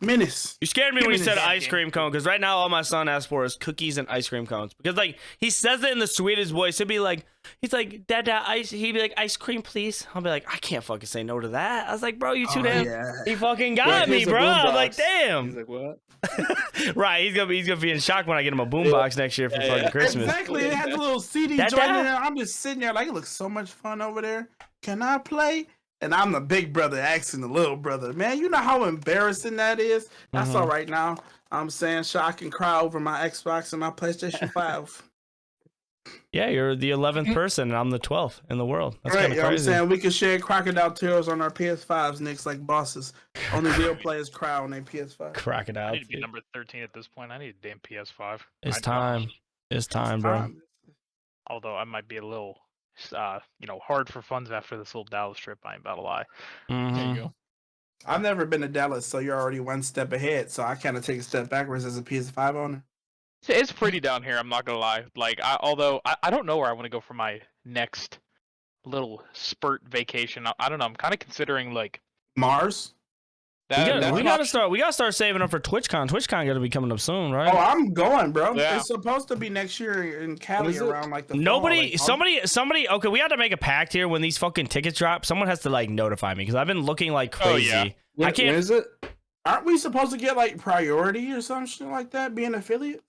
menace. You scared me when you said Menace. ice cream cone, because right now all my son asks for is cookies and ice cream cones. Because like he says it in the sweetest voice. He's like, Dad, ice. He'd be like, ice cream, please. I'll be like, I can't fucking say no to that. I was like, bro, you too damn. Yeah. He fucking got me, here's a bro. I was boombox. like, He's damn. like, what? Right, he's gonna be in shock when I get him a boombox next year for Yeah, fucking yeah. Christmas. Exactly. It had a little CD Dad, joint in Dad. there. I'm just sitting there like, it looks so much fun over there. Can I play? And I'm the big brother asking the little brother. Man, you know how embarrassing that is? That's Mhm. all right now. I'm saying shock and cry over my Xbox and my PlayStation 5. Yeah, you're the 11th person, and I'm the 12th in the world. That's Right, kind you of know what I'm crazy. saying? We can share crocodile tears on our PS5s, Nicks, like bosses. Only real players cry on their PS5. I Crocodile. need to be number 13 at this point. I need a damn PS5. It's time. It's time, bro. Although I might be a little, hard for funds after this little Dallas trip. I ain't about to lie. There Mhm. you go. I've never been to Dallas, so you're already one step ahead. So I kind of take a step backwards as a PS5 owner. It's pretty down here. I'm not gonna lie. Like, I don't know where I want to go for my next little spurt vacation. I don't know. I'm kind of considering like Mars? that. We gotta start saving up for TwitchCon. TwitchCon gotta be coming up soon, right? Oh, I'm going, bro. Yeah. It's supposed to be next year in Cali is it? around like the Nobody, fall, like, somebody. Okay, we have to make a pact here. When these fucking tickets drop, someone has to like notify me because I've been looking like Oh, crazy. yeah. I can't. When is it? Aren't we supposed to get like priority or something like that? Being affiliate?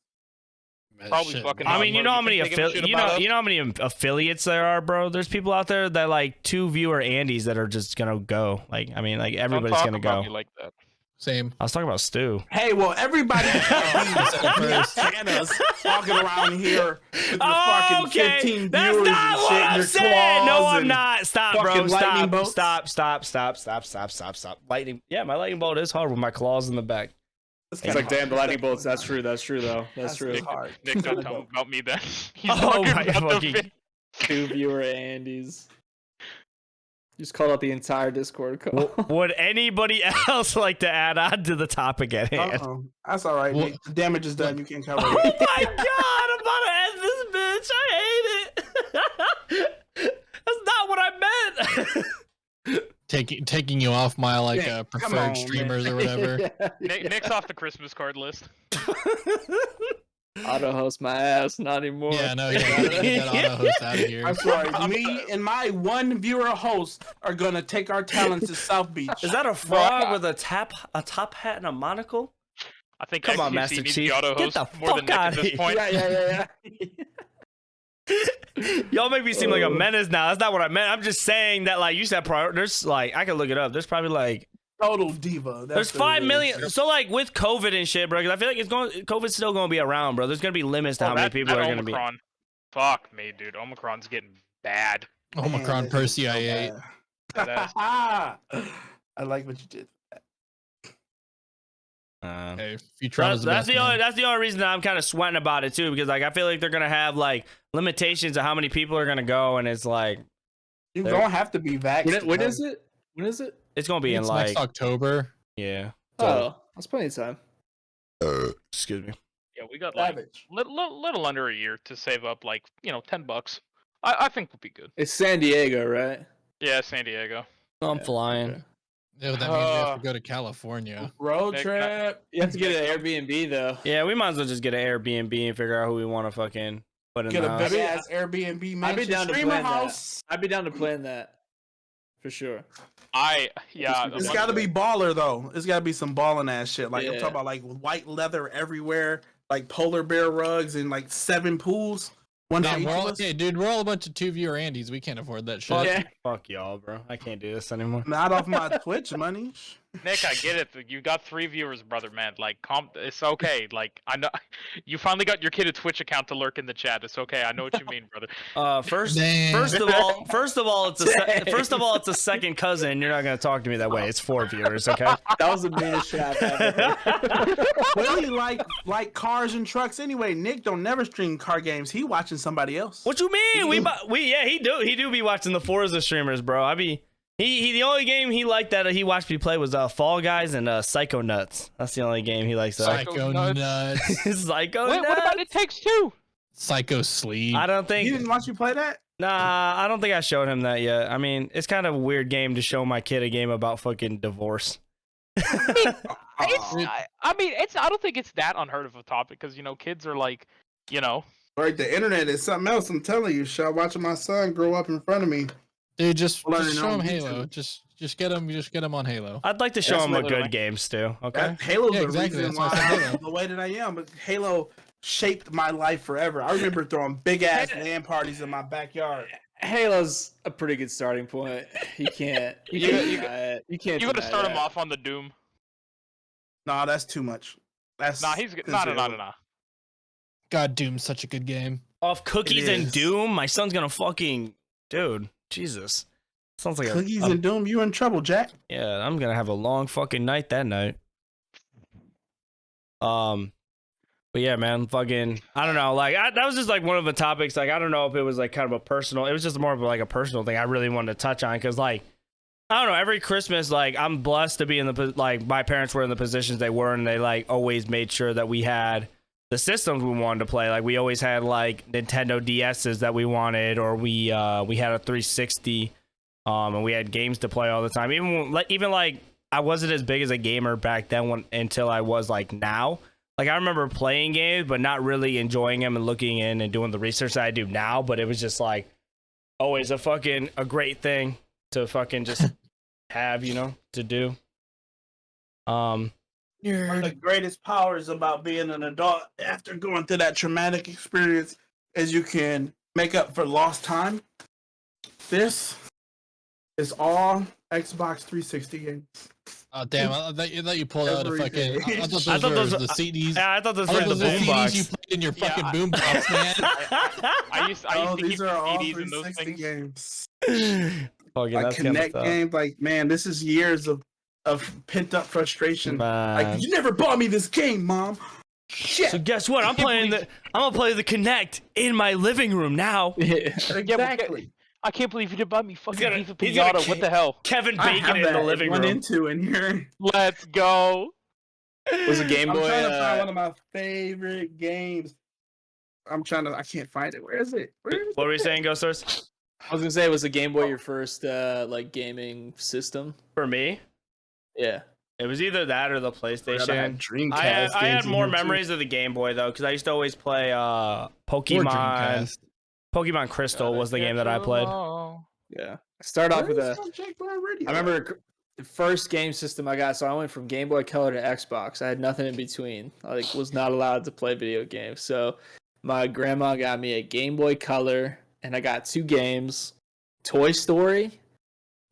Probably Shit, fucking- I mean, you know how many You think they give a shit you know about us? you know how many affiliates there are, bro. There's people out there that like 2 viewer Andys that are just gonna go. Like, I mean, like Don't everybody's talk gonna about go. me like that. Same. I was talking about Stu. Hey, well, everybody First. Santa's walking around here with the Oh, fucking okay. 15 That's viewers not and what shit in I'm your saying. No, claws I'm and not. Stop, bro. fucking lightning bolts. Stop. Lightning. Yeah, my lightning bolt is hard with my claws in the back. It's It's like, damn, the lightning bolts. That's true. That's true, though. That's true. hard. Nick, don't tell him about me then. He's Oh, talking my about the fucking- fit. 2 viewer Andes. Just called out the entire Discord call. Would anybody else like to add on to the topic at hand? Uh-oh. That's all right, Well- Nick. The damage is done. You can cover Oh it. my god, I'm about to end this bitch. I hate it. That's not what I meant. Taking you off my like Yeah, come preferred on, streamers or whatever. Nick's off the Christmas card list. Auto host my ass, not anymore. Yeah, no, yeah, get that auto host out of here. I'm sorry. Me and my one viewer host are gonna take our talents to South Beach. Is that a frog with a top hat and a monocle? I think Come on, XQC Master needs Chief. the auto Get host the more than fuck Nick at outta this here. point. Y'all make me seem like a menace now. That's not what I meant. I'm just saying that, like, you said, there's like, I can look it up. There's probably like, Total diva. there's 5 million. So like with COVID and shit, bro, because I feel like COVID's still going to be around, bro. There's going to be limits to how many people are going to be. Omicron. Fuck me, dude. Omicron's getting bad. Omicron per CIA. That I like what you did. Hey, few travels the That's best, the only. man. That's the only reason that I'm kind of sweating about it too, because like I feel like they're gonna have like limitations of how many people are gonna go, and it's like You There- don't have to be vaccinated. When is it? When is it? it's gonna be in It's like next October. yeah. Oh, that's plenty of time. Excuse me. yeah, we got like Savage. little under a year to save up like $10. I think would be good. It's San Diego, right? Yeah, San Diego. I'm flying. Yeah, that means we have to go to California. Road Nick, trip. You have to get an Airbnb though. Yeah, we might as well just get an Airbnb and figure out who we want to fucking put in Get the a house. big ass Airbnb I'd mansion. be down to streamer plan house. that. I'd be down to plan that for sure. Yeah. It's got to be baller though. It's got to be some balling ass shit. Like I'm Yeah. talking about, like white leather everywhere, like polar bear rugs and like 7 pools. One for Damn, each we're of all, us. hey, dude, we're all a bunch of 2-viewer Andys. We can't afford that shit. Yeah. Fuck y'all, bro. I can't do this anymore. Not off my Twitch money. Nick, I get it. You got 3 viewers, brother, man. Like, it's okay. Like, I know you finally got your kid a Twitch account to lurk in the chat. It's okay. I know what you mean, brother. First Damn. of all, it's a second cousin. You're not gonna talk to me that way. It's 4 viewers, okay? That was the meanest shit I've ever heard. Willie like cars and trucks anyway. Nick don't never stream car games. He watching somebody else. What you mean? He do be watching the Forza streamers, bro. He the only game he liked that he watched me play was Fall Guys and Psycho Nuts. That's the only game he likes. Psycho nuts. Psycho Wait, Nuts. what about It Takes Two? Psycho sleep. I don't He think. didn't watch you play that? Nah, I don't think I showed him that yet. I mean, it's kind of a weird game to show my kid a game about fucking divorce. I mean, I don't think it's that unheard of a topic because kids are like, Right, the internet is something else. I'm telling you, Shaw. Watching my son grow up in front of me. Dude, just Learning show on him Halo. YouTube. Just get him on Halo. I'd like to show That's him a literally- good games too. Okay. Halo's Yeah, the exactly, reason that's why I why said Halo. I'm the way that I am. But Halo shaped my life forever. I remember throwing big ass LAN parties in my backyard. Halo's a pretty good starting point. You can't. You You- can't. you- deny it. You can't. you got to deny start him that. off on the Doom. Nah, that's too much. That's Nah, he's good. Nah. God, Doom's such a good game. Off cookies It and is. Doom, my son's gonna fucking dude. Jesus, sounds like Cookies and Doom. You in trouble, Jack? yeah. I'm gonna have a long fucking night that night. But yeah, man, fucking, I don't know. Like, that was just like one of the topics. Like, I don't know if it was like kind of a personal. It was just more of like a personal thing I really wanted to touch on because, like, I don't know. Every Christmas, like, I'm blessed to be in the like my parents were in the positions they were, and they like always made sure that we had the systems we wanted to play. Like, we always had like Nintendo DSs that we wanted, or we had a 360, and we had games to play all the time. Even like I wasn't as big as a gamer back then until I was like now. Like, I remember playing games, but not really enjoying them and looking in and doing the research that I do now. But it was just like always a great thing to fucking just have, to do. One of the greatest powers about being an adult after going through that traumatic experience is you can make up for lost time. This is all Xbox 360 games. Oh damn! I thought you pulled out a Every fucking. day. I thought I those thought were those- the CDs. Yeah, I thought this I was thought the those were CDs you boombox. played in your Yeah, fucking boombox, man. I used to Oh, keep these are all CDs in those 360 things. games. Fucking, Like that's Connect kinda games, like man, this is years of pent up frustration. tough. Like you never bought me this game, Mom. Shit. So guess what? I'm gonna play the Connect in my living room now. Yeah. Exactly. I can't believe you didn't buy me fucking gonna- FIFA he's gonna Pinata. What the hell? Kevin I Bacon have in that the living one room. and two in here. Let's go. Was a Game I'm Boy. trying to find one of my favorite games. I can't find it. Where is it? What were you saying, Ghost Source? I was gonna say, was a Game Boy your first like gaming system? For me, Yeah. it was either that or the PlayStation. Dreamcast. I had games in more here, too. memories of the Game Boy though, because I used to always play Or Pokemon. Dreamcast. Pokemon Crystal was the game that I played. Yeah. Start off with Where a. is Jack Brown Radio? I remember the first game system I got. So I went from Game Boy Color to Xbox. I had nothing in between. I was not allowed to play video games. So my grandma got me a Game Boy Color, and I got 2 games: Toy Story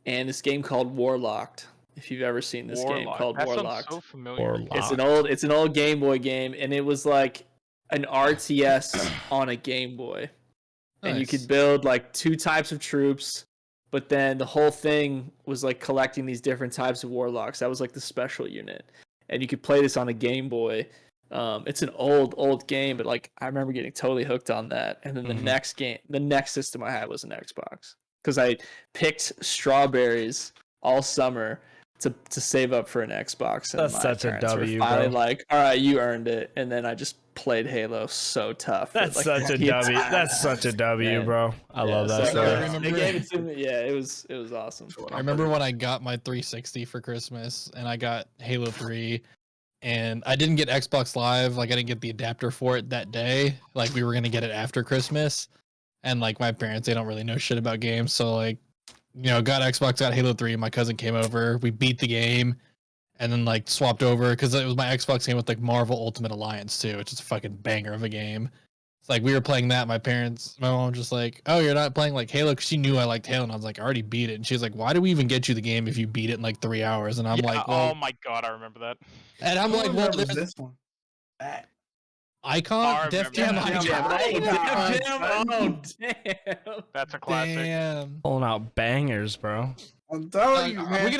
and this game called Warlocked. If you've ever seen this game called That Warlocked. sounds so familiar. Warlocked. It's an old Game Boy game, and it was like an RTS on a Game Boy. And you Nice. could build like 2 types of troops, but then the whole thing was like collecting these different types of warlocks. That was like the special unit, and you could play this on a Game Boy. It's an old game, but like I remember getting totally hooked on that. And then the next system I had was an Xbox because I picked strawberries all summer to save up for an Xbox. And That's my such a parents were W, finally bro. like, all right, you earned it. And then I just played Halo so tough. That's like, such a the W. entire- That's such a W, Yeah. bro. I love that so story. I remember- they gave it to me. Yeah, it was awesome. I remember when I got my 360 for Christmas and I got Halo 3 and I didn't get Xbox Live, like I didn't get the adapter for it that day. Like we were gonna get it after Christmas. And like my parents, they don't really know shit about games. So like, got Xbox, got Halo 3, my cousin came over, we beat the game, and then like swapped over because it was my Xbox game with like Marvel Ultimate Alliance too, which is a fucking banger of a game. It's like we were playing that. My mom was just like, "Oh, you're not playing like Halo?" Because she knew I liked Halo, and I was like, "I already beat it." And she was like, "Why do we even get you the game if you beat it in like 3 hours?" And I'm Yeah, like, "Well," oh my god, I remember that. and I'm Who like, "Well, remembers there's this one. That. Icon, I Def remember Jam, that. Icon." Oh damn! That's a classic. Damn. Pulling out bangers, bro. I'm telling you, Are man. we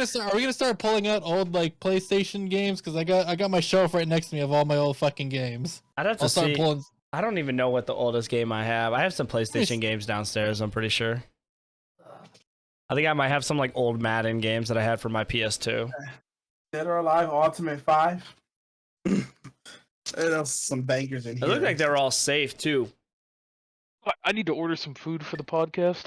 gonna start pulling out old like PlayStation games? Because I got my shelf right next to me of all my old fucking games. I'd have to I'll start see. pulling. I don't even know what the oldest game I have. I have some PlayStation games downstairs, I'm pretty sure. I think I might have some like old Madden games that I had for my PS2. Dead or Alive Ultimate 5. There's some bangers in It here. looked like they were all safe too. I need to order some food for the podcast.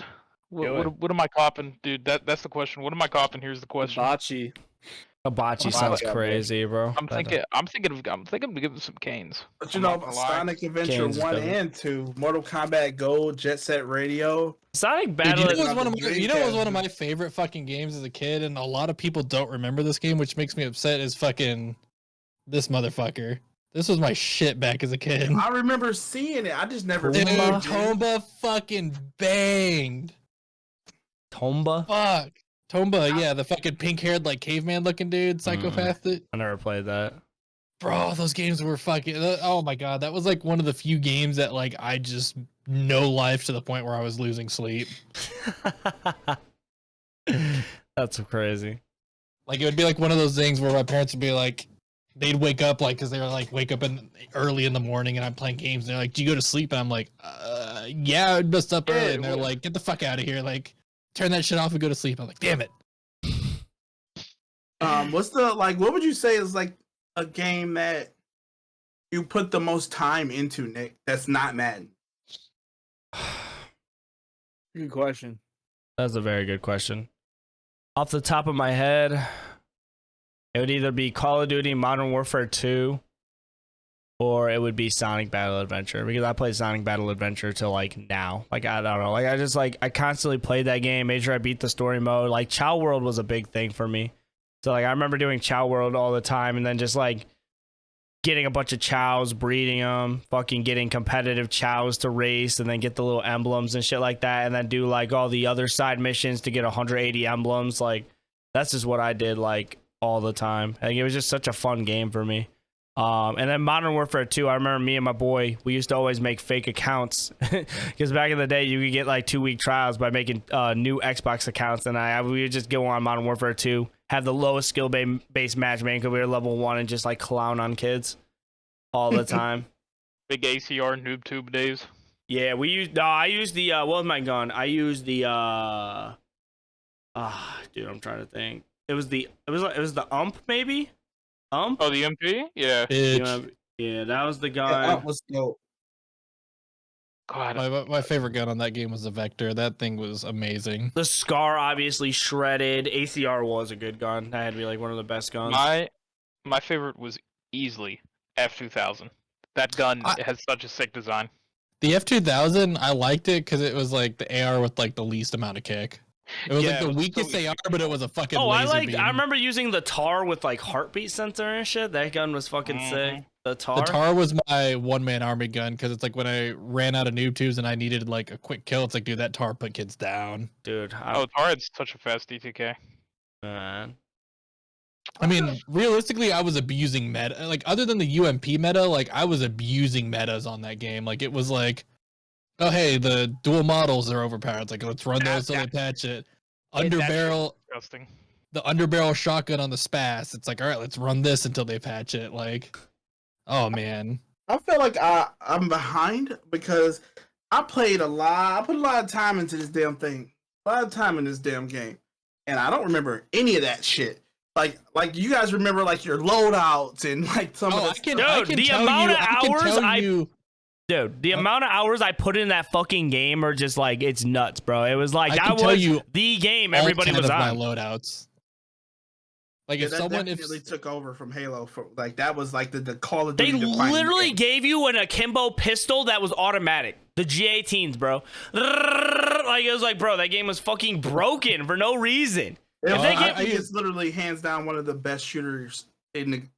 Do it. What am I copping, dude? That's the question. What am I copping? Here's the question. Hibachi. Hibachi sounds crazy, bro. I'm thinking of giving some canes. But you I'm know, not gonna lie. Sonic Adventure Kane's 1 better. and 2, Mortal Kombat Gold, Jet Set Radio. Sonic Dude, Battle. it was on one the of it was one of Dreamcast. my favorite fucking games as a kid, and a lot of people don't remember this game, which makes me upset. Is fucking this motherfucker. This was my shit back as a kid. I remember seeing it. I just never Dude, played it. Tomba fucking banged. Tomba. Fuck. Tomba, yeah, the fucking pink-haired, like caveman looking dude, psychopath. I never played that. Bro, those games were fucking. Oh my god, that was like one of the few games that like I just no life to the point where I was losing sleep. That's crazy. Like it would be like one of those things where my parents would be like, they'd wake up like because they were like wake up early in the morning and I'm playing games and they're like, "Do you go to sleep?" And I'm like, yeah, I messed up early." And they're like, "Get the fuck out of here! Like, turn that shit off and go to sleep." I'm like, "Damn it!" What's the what would you say is like a game that you put the most time into, Nick? That's not Madden. Good question. That's a very good question. Off the top of my head, it would either be Call of Duty Modern Warfare 2 or it would be Sonic Battle Adventure, because I played Sonic Battle Adventure till like now. Like I don't know. Like I just I constantly played that game, made sure I beat the story mode. Like Chow World was a big thing for me. So like I remember doing Chow World all the time and then just like getting a bunch of chows, breeding them, fucking getting competitive chows to race and then get the little emblems and shit like that, and then do like all the other side missions to get 180 emblems. Like that's just what I did like all the time. Like it was just such a fun game for me. And then Modern Warfare 2, I remember me and my boy, we used to always make fake accounts because back in the day you could get like 2-week trials by making new Xbox accounts, and we would just go on Modern Warfare 2, have the lowest skill based matchmaking because we were level 1 and just like clown on kids all the time. Big ACR noob tube days. Yeah, we used. I used the. What was my gun? I used the. Dude, I'm trying to think. It was the ump maybe. Ump. Oh, the MP? Yeah. Bitch. Yeah, that was the gun. That was dope. God. My favorite gun on that game was the Vector. That thing was amazing. The Scar obviously shredded. ACR was a good gun. That had to be like one of the best guns. My favorite was easily F2000. That gun has such a sick design. The F2000, I liked it because it was like the AR with like the least amount of kick. It was like the weakest so easy. AR, but it was a fucking Oh, laser beam. I remember using the TAR with like heartbeat sensor and shit. That gun was fucking sick. The TAR. The TAR was my one-man army gun because it's like when I ran out of noob tubes and I needed like a quick kill, it's like, dude, that TAR put kids down. Dude. Oh, TAR had such a fast DTK. Man. I mean, realistically, I was abusing meta. Like, other than the UMP meta, like, I was abusing metas on that game. Like, it was like, oh, hey, the dual models are overpowered. It's like, let's run those till they patch it. Underbarrel, Disgusting. the underbarrel shotgun on the SPAS. It's like, all right, let's run this until they patch it. Like, oh, man. I feel like I'm behind because I played a lot. I put a lot of time into this damn thing. A lot of time in this damn game. And I don't remember any of that shit. like you guys remember like your loadouts and like some of Oh, the I can, Dude, I can the tell amount you, of I can hours tell I- you, Dude, the amount of hours I put in that fucking game are just like, it's nuts, bro. It was like, I that can tell was you the game all everybody 10 was of my on. loadouts. Like yeah, if that someone, definitely took over from Halo. For like that was like the Call of They Duty. defining literally game. gave you an akimbo pistol that was automatic. The G18s, bro. Like, it was like, bro, that game was fucking broken for no reason. If they I get, think it's literally hands down one of the best shooters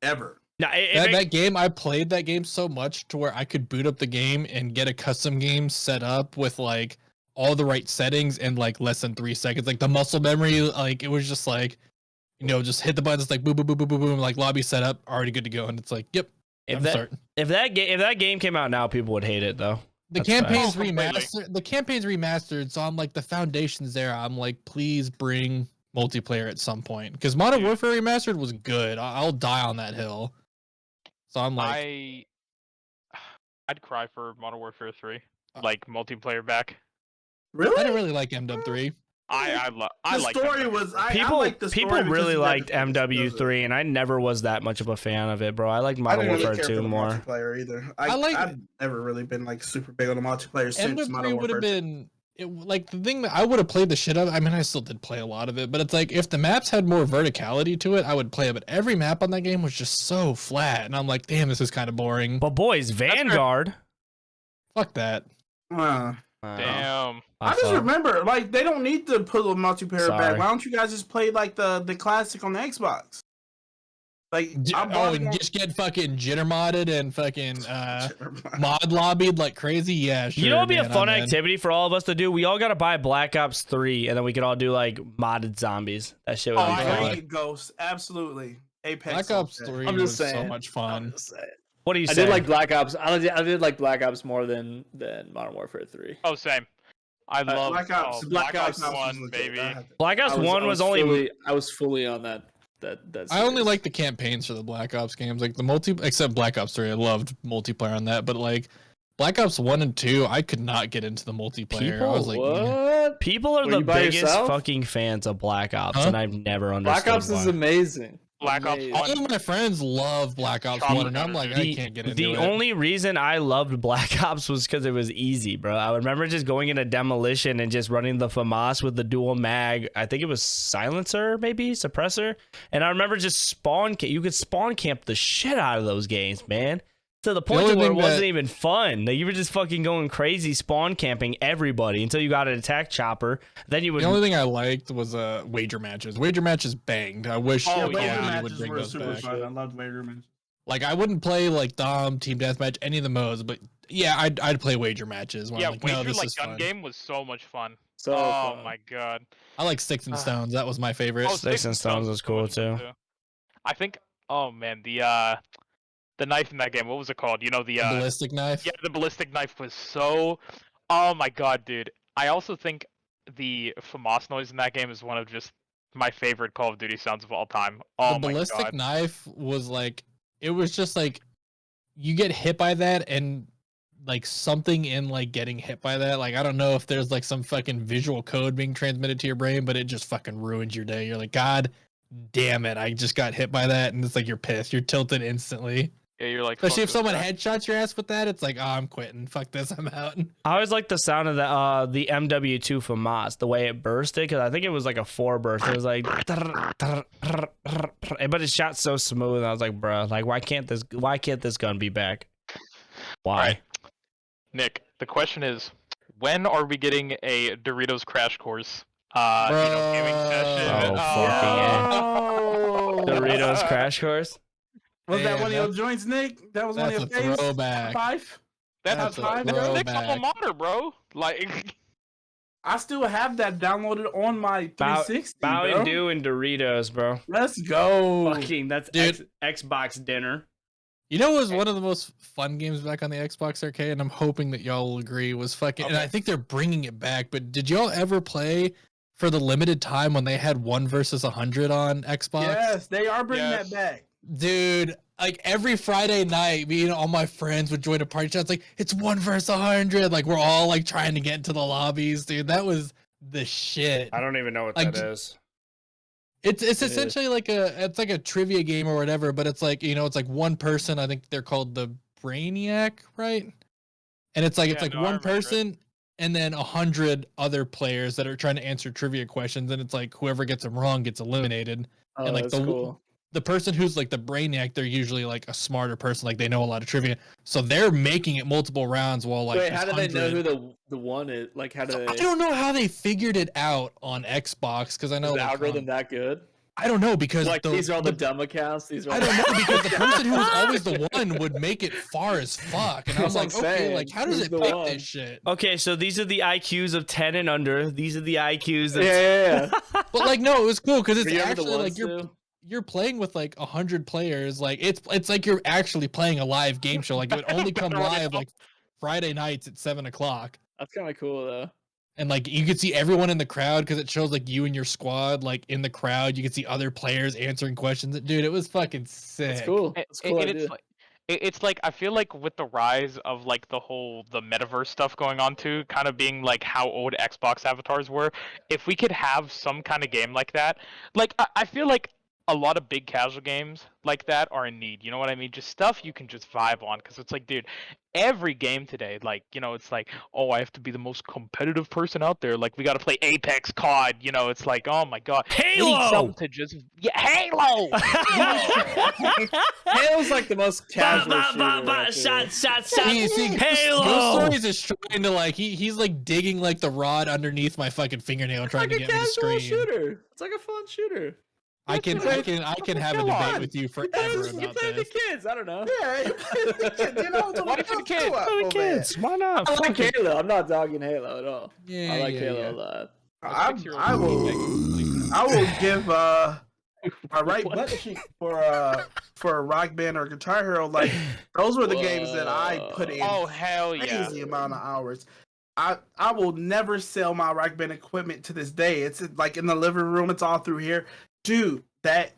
ever. nah, that game, I played that game so much to where I could boot up the game and get a custom game set up with like all the right settings in like less than 3 seconds. Like the muscle memory, like it was just like, you know, just hit the buttons like boom, boom, boom, boom, boom, boom, like lobby set up, already good to go, and it's like, yep, if I'm that starting. if that game came out now, people would hate it though. The That's campaign's facts. remastered. The campaign's remastered, so I'm like the foundation's there. I'm like, please bring multiplayer at some point because Modern Warfare Remastered was good. I'll die on that hill. So I'm like, I'd cry for Modern Warfare 3, Uh, like multiplayer back. Really? I didn't really like MW3. I The like story MW3. was I People like the story people because really of that liked because of- MW3, and I never was that much of a fan of it, bro. I liked I Modern didn't really Warfare care 2 for the more. multiplayer either. I've never really been like super big on the multiplayer since Modern MW3 would Warfare. have been like the thing that I would have played the shit out of. I mean, I still did play a lot of it, but it's like if the maps had more verticality to it, I would play it. But every map on that game was just so flat, and I'm like, damn, this is kind of boring. But boys, Vanguard. Fuck that. Damn. I just remember, like, they don't need to put a multiplayer Sorry. back. Why don't you guys just play like the classic on the Xbox? Like, I Oh, bought it and on- just get fucking jitter modded and fucking mod lobbied like crazy. Yeah, sure. You know, it'd be a man, fun I'm in. activity for all of us to do. We all got to buy Black Ops 3, and then we could all do like modded zombies. That shit would Oh, be I fun. agree, Ghost. Absolutely. Apex. Black so Ops good. 3 I'm was just so saying. much fun. What do you I say? did like Black Ops. I did like Black Ops more than Modern Warfare 3. Oh, same. I love Black Ops. Black Ops was 1, legit. baby. I had to- Black Ops 1 was only. I was fully on that. I only series. like the campaigns for the Black Ops games, like the except Black Ops 3. I loved multiplayer on that, but like Black Ops 1 and 2, I could not get into the multiplayer. I was like, what? People are Were the you by biggest yourself? fucking fans of Black Ops, Huh? and I've never understood Black Ops why. is amazing. Black Ops Amazing. 1. all of my friends love Black Ops Chopper 1, and I'm like, gunner, I The, can't get into the it. only reason I loved Black Ops was because it was easy, bro. I remember just going into demolition and just running the FAMAS with the dual mag. I think it was silencer, maybe suppressor. And I remember just you could spawn camp the shit out of those games, man. To the point only where it thing wasn't that- even fun. Like, you were just fucking going crazy, spawn camping everybody until you got an attack chopper. Then you would. The only thing I liked was wager matches. Wager matches banged. I wish Oh, Yeah, yeah. wager COD would matches bring were those super back. fun. I loved wager matches. Like I wouldn't play like Dom, Team Deathmatch, any of the modes, but yeah, I'd play wager matches. When Yeah, I'm like, no, Wager this like is gun fun. game was so much fun. So Oh fun. my god. I like Sticks and Stones. That was my favorite. Oh, Sticks and Stones was cool, much fun, too. I think. Oh man, the knife in that game. What was it called? You know the Ballistic knife. yeah, the ballistic knife was so. Oh my god, dude. I also think the FAMAS noise in that game is one of just my favorite Call of Duty sounds of all time. Oh The my ballistic god. knife was like, it was just like, you get hit by that and like something in like getting hit by that. Like I don't know if there's like some fucking visual code being transmitted to your brain, but it just fucking ruins your day. You're like, God damn it, I just got hit by that, and it's like you're pissed. You're tilted instantly. Yeah, you're like. Especially fuck if someone this guy. headshots your ass with that, it's like, oh, I'm quitting. Fuck this, I'm out. I always like the sound of the MW2 FAMAS, the way it bursted, because I think it was like a 4 burst. It was like, but it shot so smooth. I was like, bro, like why can't this gun be back? Why? Alright. Nick, the question is, when are we getting a Doritos Crash Course? Gaming session. Oh, fucking Doritos Crash Course. Was that Damn, one of your joints, Nick? That was one of your That's a faves? throwback. Five? That's That's a five, Nick's alma throwback. mater, bro. Like, I still have that downloaded on my 360. bro. Mountain Dew and Doritos, bro. Let's go. Fucking, that's Dude. Xbox dinner. You know what was one of the most fun games back on the Xbox Arcade, and I'm hoping that y'all will agree, was fucking, and Okay. I think they're bringing it back, but did y'all ever play for the limited time when they had 1 versus 100 on Xbox? Yes, they are bringing Yes. that back. Dude, like every Friday night, me and all my friends would join a party chat. It's like, it's 1 versus 100. Like, we're all like trying to get into the lobbies, dude. That was the shit. I don't even know what Like, that is. It's essentially like a trivia game or whatever, but it's like, it's like one person. I think they're called the Brainiac, right? And it's like I one remember it. person and then 100 other players that are trying to answer trivia questions, and it's like whoever gets them wrong gets eliminated. Oh, And like that's cool. the person who's like the Brainiac, they're usually like a smarter person, like they know a lot of trivia, so they're making it multiple rounds while like. Wait, how do they know 100 who the one is? Like, how do So they? I don't know how they figured it out on Xbox, because I know Is the like, algorithm that good? I don't know, because Like, these are all the dumb accounts. These are. I don't know, because the person who was always the one would make it far as fuck, and I was like, That's what I'm okay, saying. like how does Who's it the pick one? this shit? Okay, so these are the IQs of 10 and under. These are the IQs of Yeah. But like, no, it was cool because it's Were you ever the actually like ones you're playing with like 100 players. Like it's like you're actually playing a live game show. Like it would only come live like Friday nights at 7:00, That's kind of cool though. and like you could see everyone in the crowd because it shows like you and your squad like in the crowd. You could see other players answering questions. Dude, it was fucking sick. That's cool. That's cool. It's like I feel like with the rise of like the metaverse stuff going on too, kind of being like how old Xbox avatars were. If we could have some kind of game like that, like I feel like a lot of big casual games like that are in need. You know what I mean? Just stuff you can just vibe on, because it's like, dude, every game today, like, it's like, oh, I have to be the most competitive person out there. Like, we got to play Apex, COD. It's like, oh my god, we need something to just Halo. Halo's like the most casual shooter. Shot. See, Halo. Ghost Stories is trying to like he's like digging like the rod underneath my fucking fingernail trying to get me to scream. Shooter. It's like a fun shooter. I can have a debate with you forever You about play the this. kids. I don't know. Yeah, Why for the kids? Kids, why not? I like Fuck it. Halo. I'm not dogging Halo at all. Yeah, I like yeah, Halo yeah. a lot. I will give my right butt cheek for a Rock Band or Guitar Hero. Like those were the games that I put in Oh hell yeah! crazy amount of hours. I will never sell my Rock Band equipment to this day. It's like in the living room. It's all through here, dude. That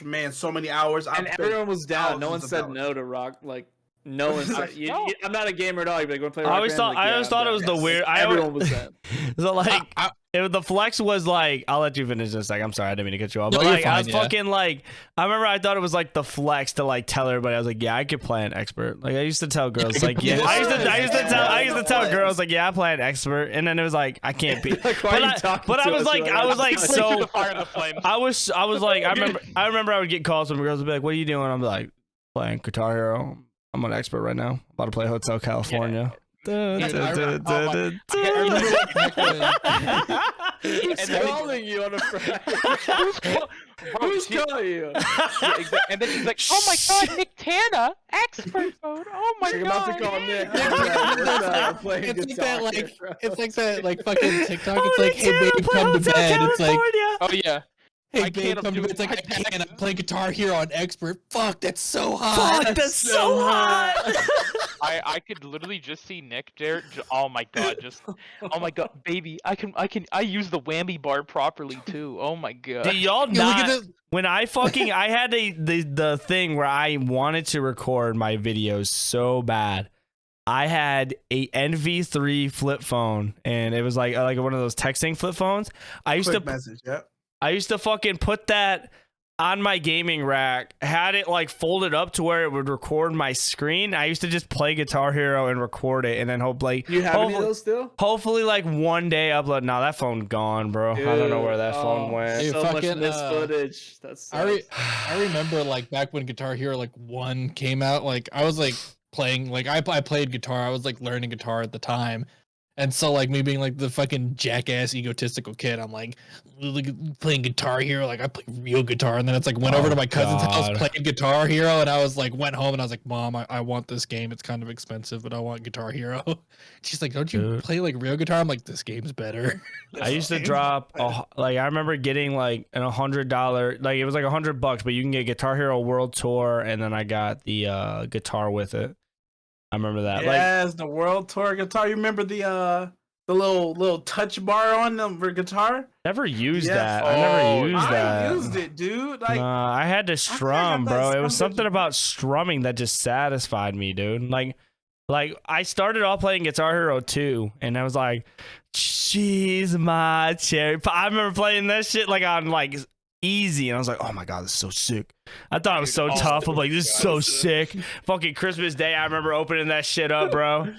man, so many hours. And everyone was down. No one thousands of said dollars. no to rock. Like no one said. No. I'm not a gamer at all. You'd be like, "Want to play Rock I always Band?" thought Like, I always I'm thought it down. was the Yes. weird. Everyone was down. So like the flex was like, I'll let you finish in a sec. I'm sorry, I didn't mean to cut you off. No, But you're like I fine, was yeah. fucking like, I remember I thought it was like the flex to like tell everybody. I was like, yeah, I could play an expert. Like I used to tell girls like, yeah, I used to tell girls like, yeah, I play an expert, and then it was like, I can't be. Like, why are you talking But to I was us? like, You're I was like Through so. the fire and the flames. I was like, I remember I would get calls from girls would be like, what are you doing? I'm like, playing Guitar Hero. I'm an expert right now. About to play Hotel California. I remember like, back when- He's calling you on a Friday. Who's calling you? Yeah, exactly. And then she's like, oh my god, Nicktana, expert mode. Oh my You're god. about to call Nick. I'm playing it's like guitar that like here. it's like that like fucking TikTok. It's like, hey babe, come to bed. It's like, Oh yeah. hey I babe, can't come to do bed. It's like, I my can't. I play Guitar Hero on expert. Fuck, that's so hot. Fuck, that's so hot. I could literally just see Nick there. Oh my god, oh my god, baby, I use the whammy bar properly too. Oh my god. Do y'all Yeah, look at not? this. When I had the thing where I wanted to record my videos so bad. I had a NV3 flip phone, and it was like one of those texting flip phones. I used Quick message. Yep. to fucking put that on my gaming rack, had it like folded up to where it would record my screen. I used to just play Guitar Hero and record it, and then hopefully You have any of those still? hopefully like one day upload. Nah, that phone gone, bro. I don't know where that phone went. Dude, So much fucking, missed footage. That's I remember like back when Guitar Hero like 1 came out, like I was like playing, like I played guitar. I was like learning guitar at the time. And so like me being like the fucking jackass egotistical kid, I'm like playing Guitar Hero, like I play real guitar. And then it's like went over to my cousin's house, played Guitar Hero, and I was like went home and I was like, Mom, I want this game. It's kind of expensive, but I want Guitar Hero. She's like, don't you play like real guitar? I'm like, this game's better. I used to drop I remember getting like an $100, like it was like $100, but you can get Guitar Hero World Tour, and then I got the guitar with it. I remember that. Yes, the World Tour guitar. You remember the little touch bar on them for guitar? Never used Yes. that. I never used that. I used it, dude. Like Nah, I had to I strum, got bro. that It was strum something about strumming that just satisfied me, dude. Like I started off playing Guitar Hero 2, and I was like, she's my cherry pie. I remember playing that shit like on like easy. And I was like, oh my God, this is so sick. I thought it was so tough. I'm like, this is so sick. Fucking Christmas Day, I remember opening that shit up, bro.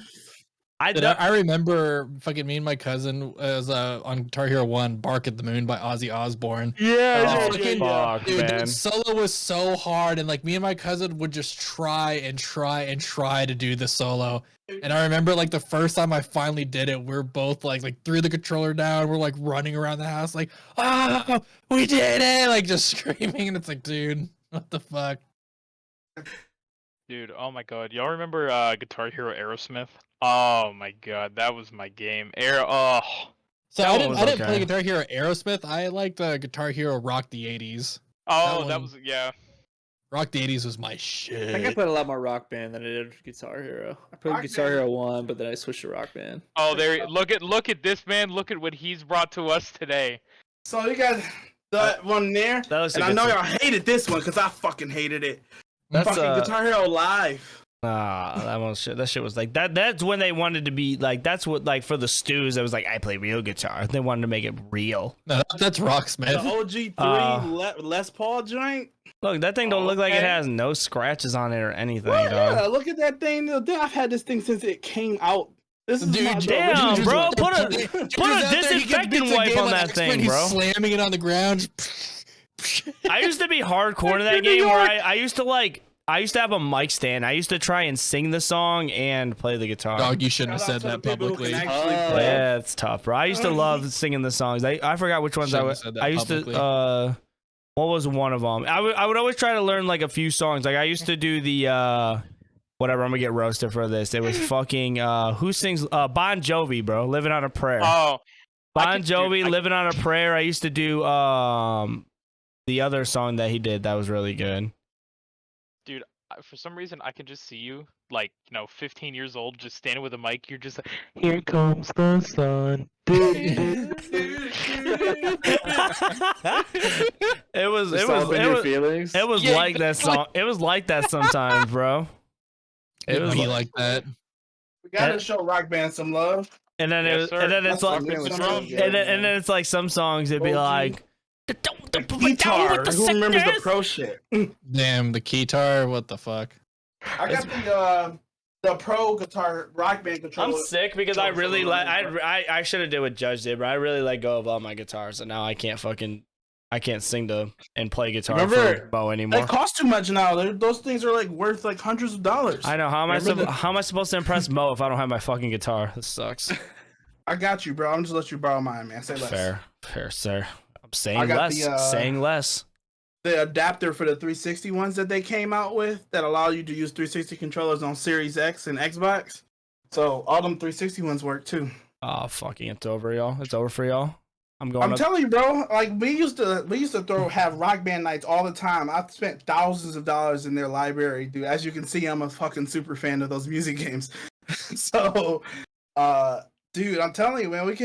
I remember fucking me and my cousin was on Guitar Hero 1, Bark at the Moon by Ozzy Osbourne. Yeah, Fuck, dude, man. the solo was so hard, and like me and my cousin would just try to do the solo. And I remember like the first time I finally did it, we're both like threw the controller down, we're like running around the house like, oh, we did it, like just screaming, and it's like, dude, what the fuck? Dude, oh my God, y'all remember Guitar Hero Aerosmith? Oh my God, that was my game. So That I one didn't was play okay. Guitar Hero Aerosmith. I liked Guitar Hero Rock the 80s. that one- was yeah. Rock the 80s was my I think I shit. played a lot more Rock Band than I did Guitar Hero. I played Rock Guitar Band- Hero 1, but then I switched to Rock Band. Oh, there! Look at this man. Look at what he's brought to us today. So you got that one there, That looks and I like know it's y'all hated this one because I fucking hated it. That's Fucking Guitar Hero Live. that one shit. That shit was like that. That's when they wanted to be like. That's what like for the stews. It was like I play real guitar. They wanted to make it real. No, that's The Rocksmith. OG3 Les Paul joint. Look, that thing don't look like it Okay. has no scratches on it or anything. Well, dog. yeah, look at that thing. I've had this thing since it came out. This is Dude, my damn, original- bro, put a Dude, put he's a out there, he gets disinfectant beats a wipe game on on that X-Men, thing, he's bro. slamming it on the ground. I used to be hardcore to that game where I used to have a mic stand. I used to try and sing the song and play the guitar. Dog, you shouldn't have Shout out said to that the people who publicly. can actually play. Yeah, it's tough, bro. I used to love singing the songs. I forgot which ones Shouldn't have said that I used publicly. to. What was one of them? I would always try to learn like a few songs. Like I used to do the whatever. I'm gonna get roasted for this. It was fucking who sings Bon Jovi, bro. Living on a Prayer. Oh, Bon Jovi, Living on a Prayer. I used to do the other song that he did that was really good. dude. For some reason, I can just see you, like 15 years old, just standing with a mic. You're just like, here comes the sun. It was Just it was all in it your was feelings. it was Yeah, like that song. It was like that sometimes, bro. It was would be like that. We gotta show Rock Band some love. And then Yes, it was, sir. and then it's like, Rock Band was and then- so good, and then man. it's like some songs it'd be OG. like Guitar. Who remembers the pro shit? Damn, the keytar, what the fuck? I got the pro guitar Rock Band controller. I'm sick because I really like I should have did what Judge did, but I really let go of all my guitars, and now I can't sing to and play guitar Remember, for Bo They anymore. cost too much now. Those things are like worth like hundreds of dollars. I know how am Remember how am I supposed to impress Mo if I don't have my fucking guitar? This sucks. I got you, bro. I'm just let you borrow mine, man. Say less. Fair, sir. I'm I saying got less. the, saying less. The adapter for the 360 ones that they came out with that allow you to use 360 controllers on Series X and Xbox. So all them 360 ones work too. Oh fucking, it's over, y'all. It's over for y'all. I'm going. I'm up. telling you, bro. Like we used to have Rock Band nights all the time. I spent thousands of dollars in their library, dude. As you can see, I'm a fucking super fan of those music games. So, dude, I'm telling you, man, we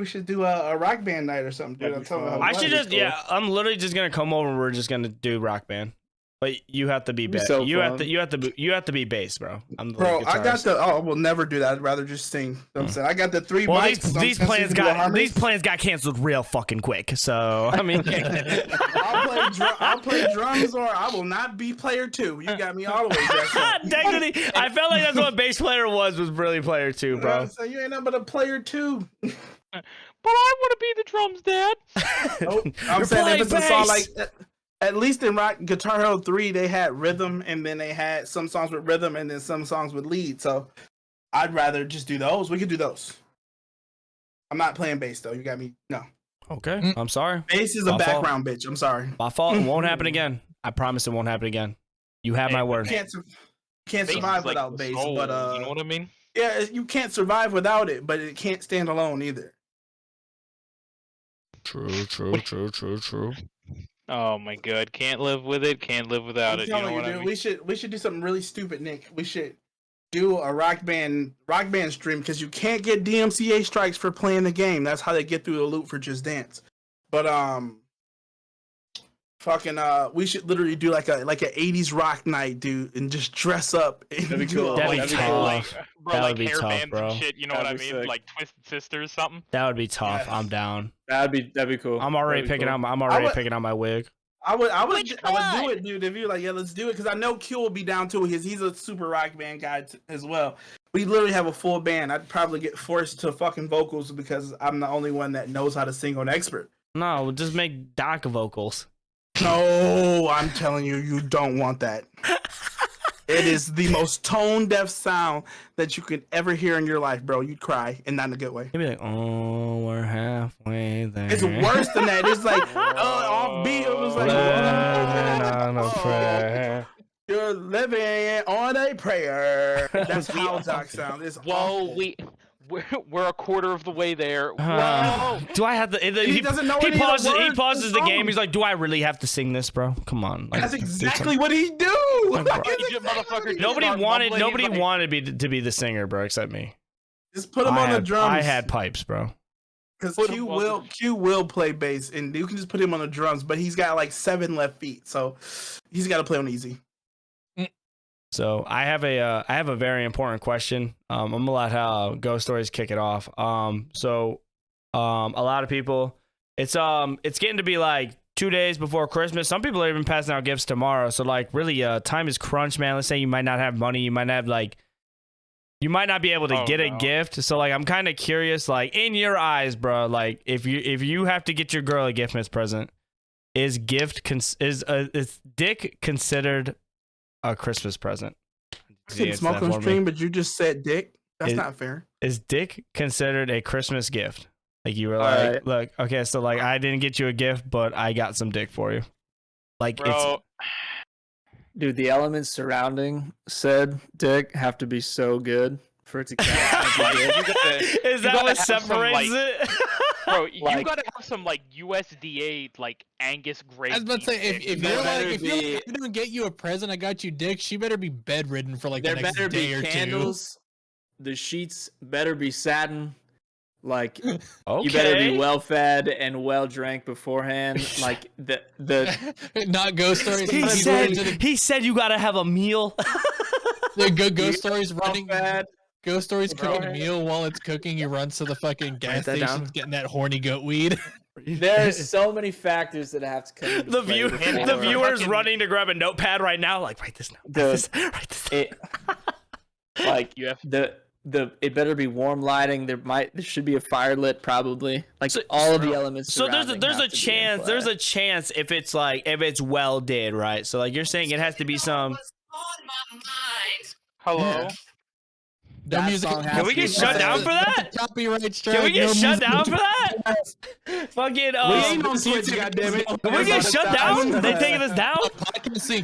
should do a Rock Band night or something, dude. That'd I'm be telling you, fun. how I much should it's just cool. I'm literally just gonna come over and we're just gonna do Rock Band. But you have to be It'd be bass. so you have fun. to be bass, bro. I'm the Bro, lead I got guitarist. the. Oh, we'll never do that. I'd rather just sing. You know what I'm saying? I got the three Well, mics. these plans got canceled real fucking quick. So I mean, I'll play drums, or I will not be player two. You got me all the way dressed up. Dignity. I felt like that's what bass player was really player two, You know what bro. I'm saying? You ain't nothing but a player two. But I want to be the drums, Dad. Nope. I'm You're saying if playing it's a song bass. like, at least in Guitar Hero 3, they had rhythm, and then they had some songs with rhythm, and then some songs with lead. So I'd rather just do those. We could do those. I'm not playing bass though. You got me. No, Okay, I'm sorry. bass is a My fault. background bitch. I'm sorry. My fault. It won't happen again. I promise it won't happen again. You have my Hey, word. Can't Bass survive is like without the bass, soul, but you know what I mean? yeah, you can't survive without it, but it can't stand alone either. True. Oh my God, can't live with it, can't live without I'm it. You know telling what you, I dude, mean? we should do something really stupid, Nick. We should do a rock band stream because you can't get DMCA strikes for playing the game. That's how they get through the loop for Just Dance. But fucking we should literally do like a 80s rock night, dude, and just dress up. That'd be cool. That'd be That'd be tough. cool. Bro, That like would be hair tough, bands bro. and shit. You know That'd what I be mean? sick. Like Twisted Sister or something. That would be tough. Yes. I'm down. That'd be cool. I'm already That'd be picking cool. out. I'm already would- picking out my wig. I would Which do one? it, dude. If you're like, yeah, let's do it, because I know Q will be down too. He's a super rock band guy as well. We literally have a full band. I'd probably get forced to fucking vocals because I'm the only one that knows how to sing on expert. No, we'll just make Doc vocals. No, I'm telling you, you don't want that. It is the most tone deaf sound that you could ever hear in your life, bro. You'd cry, and not in a good way. He'd be like, "Oh, we're halfway there." It's worse than that. It's like offbeat. It was like, Living on a oh, prayer. you're living on a prayer. That's how Doc sounds. It's Whoa, awful. we're a quarter of the way there. Uh, Whoa. do I have to? He doesn't know He any of the pauses. He words to pauses the the game. song. He's like, "Do I really have to sing this, bro? Come on." Like, That's do exactly what he do. bro. That's You exactly motherfucker what he just do. Nobody start wanted. mumbling, Nobody like- wanted to be the singer, bro, except me. Just put him on the drums. I had pipes, bro. because put Q him on the- Q will play bass, and you can just put him on the drums. But he's got like 7 left feet, so he's got to play on easy. So I have a very important question. I'm gonna let Ghost Stories kick it off. So a lot of people, it's getting to be like 2 days before Christmas. Some people are even passing out gifts tomorrow. So like really, time is crunch, man. Let's say you might not have money, you might not be able to get a gift. So like I'm kind of curious, like in your eyes, bro. Like if you have to get your girl a gift miss present, is dick considered a Christmas present? I can smoke on stream, but you just said dick. That's not fair. Is dick considered a Christmas gift? Like you were All like, right. look, okay, so like I didn't get you a gift, but I got some dick for you. Like Bro, Dude, the elements surrounding said dick have to be so good for it to count. as a gift. you gotta, is that gotta what have some, separates like- it? bro, you Like- gotta have some like USDA like Angus grade. I was about to say, beef if dick. you're There like, better if you're like, be- I don't get you a present, I got you dick, she better be bedridden for like There the next better day be or candles. The sheets better be satin. Like Okay. you better be well fed and well drank beforehand. Like the two. Not ghost stories. He said you gotta have a meal. Ghost stories running. fed. Ghost stories cooking a Bro. meal while it's cooking. He runs to the fucking gas that station, down. getting that horny goat weed. There's so many factors that have to come into the play before- the viewer's Fucking- running to grab a notepad right now. Like write this down. Dude, Write this down. It, like You have it better be warm lighting. There should be a fire lit probably. Like So- all of the elements. So there's surrounding a have to be in chance play. there's a chance if it's well did, right? So like you're saying it has to be some. hello. Yeah. No That music. song has Can we to get be shut played. down for that? Copyright strike. Can we get no shut music. down for that? Fucking We ain't on Twitch, goddammit. Can we get shut down? They taking us down?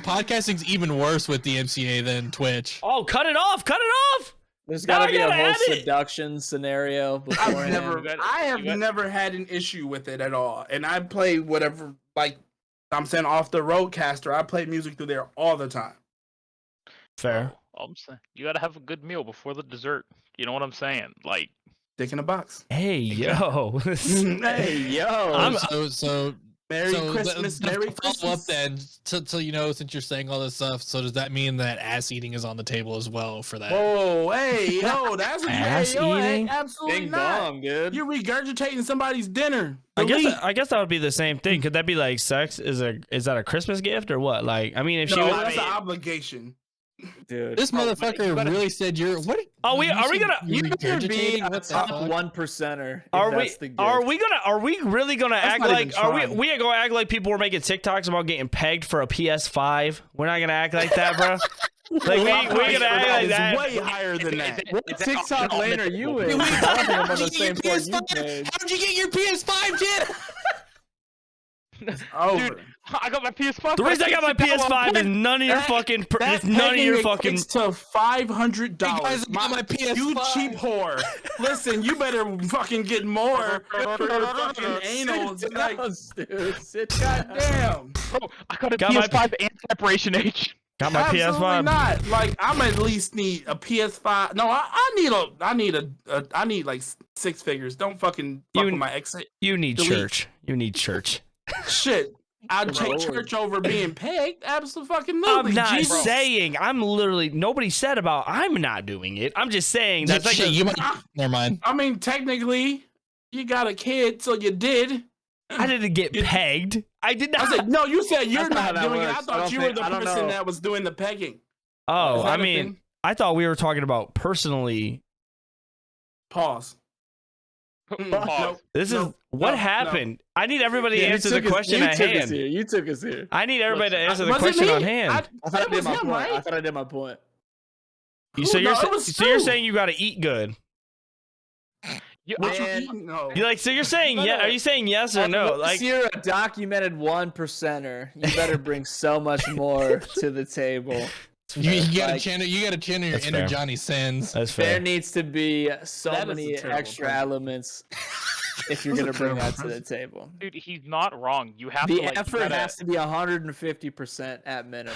Podcasting's even worse with the MCA than Twitch. Oh, cut it off! Cut it off! There's Now got I to be a gotta whole add it. seduction scenario beforehand. I have never had an issue with it at all, and I play whatever. Like I'm saying, off the roadcaster, I play music through there all the time. Fair. All I'm saying, you gotta have a good meal before the dessert. You know what I'm saying? Like, Dick in a box. Hey yo. Hey, yo, I'm- So Merry so Christmas, Merry follow up Christmas. then. So since you're saying all this stuff, so does that mean that ass eating is on the table as well for that? Whoa, hey, yo, that's what Ass eating? absolutely ding not. dong, dude. You're regurgitating somebody's dinner. I Delete. guess that would be the same thing. Could that be like sex? Is that a Christmas gift or what? Like, I mean, if she No, was, that's an obligation. Dude, This motherfucker really said you're what? Are we you gonna- said you're you better be regurgitating? a What the top fuck? 1%er. If are we that's the gift. are we really gonna That's act not like even are we trying. we gonna act like people were making TikToks about getting pegged for a PS5? We're not gonna act like that, bro. Like we gonna act like It's that. way higher than that. What TikTok lane are you in? Wait, I don't think I'm on how'd the you same get your floor you PS5? made. How'd you get your PS5, kid? Over. dude, I got my PS5. The reason I got my PS5 is none of your fucking. It's none of your fucking. to $500. You guys got my PS5. You cheap whore. Listen, you better fucking get more for your fucking anal. Sit Like, down, dude. Sit down. goddamn. Bro, I got a Got my- PS5 and separation H. Got my Absolutely PS5. not. Like, I'm at least need a PS5. No, I need like 6 figures. Don't fucking fuck You- with my ex. You need Delete. church. You need church. Shit. I'd take Lord. church over being pegged. Absolutely. I'm not Jesus. saying. I'm literally. Nobody said about. I'm not doing it. I'm just saying that's like. Shit, you might. Never mind. I mean, technically, you got a kid, so you did. I didn't get pegged. I did not. I said, no, you said you're That's not how not that doing it. I works. thought you were the I don't person know. that was doing the pegging. Oh, Is that I a mean, thing? I thought we were talking about personally. Pause. Pause. This is No, what no, happened. I need everybody to Yeah, answer the question at hand. You took us here. I need everybody to answer the Was it question me? on hand. I thought I It did was my him, point. I right? thought I did my point. So No, you're it was so you're two. saying you got to eat good. You, What you Man. eating? No. You like so you're saying No, yeah? no. Are you saying yes or no? Unless Like you're a documented 1%er, you better bring so much more to the table. You gotta Like- channel. You gotta channel your That's inner fair. Johnny Sins. that's There fair. needs to be so That is a many terrible extra present. elements if you're That's a gonna bring terrible that to the present. table. dude, he's not wrong. You have The to like. effort has to be 150% at minimum.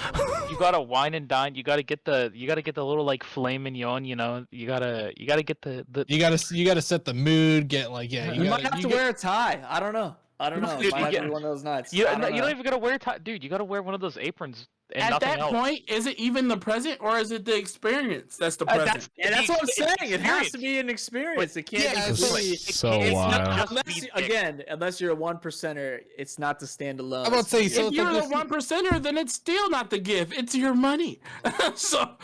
You gotta wine and dine. You gotta get the. You gotta get the little like filet mignon. You know. You gotta get the. You gotta set the mood. Get like yeah. You, You might gotta, have to wear a tie. I don't know. I don't know. Dude, Might have you to be one of those nights. You, I no, don't you know. don't even gotta wear tie, dude. You gotta wear one of those aprons and At nothing that else. point, is it even the present or is it the experience that's the present? That's what I'm It's saying. It has to experience. be an experience. It can't Yeah, be it's completely. so it's wild. not Unless, just be unless you're a 1%er, it's not to stand alone. I'm about to say, It's- so If you're it's the like this- 1%er, then it's still not the gift. It's your money. so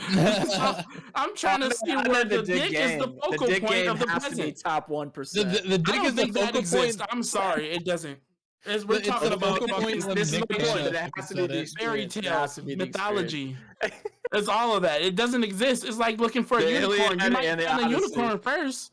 I'm trying to see I where meant the dick is the game. focal dick point game of the has to be present. top 1%. the I dick don't is the think that focal exists. point. I'm sorry, it doesn't. We're It's talking the about focal point fucking of This is the Nicktana, point. That it if has you to be said the it. fairy experience. It has tales, to be the mythology. It's all of that. It doesn't exist. It's like looking for a The unicorn. Iliad You might and the find a Odyssey. unicorn first.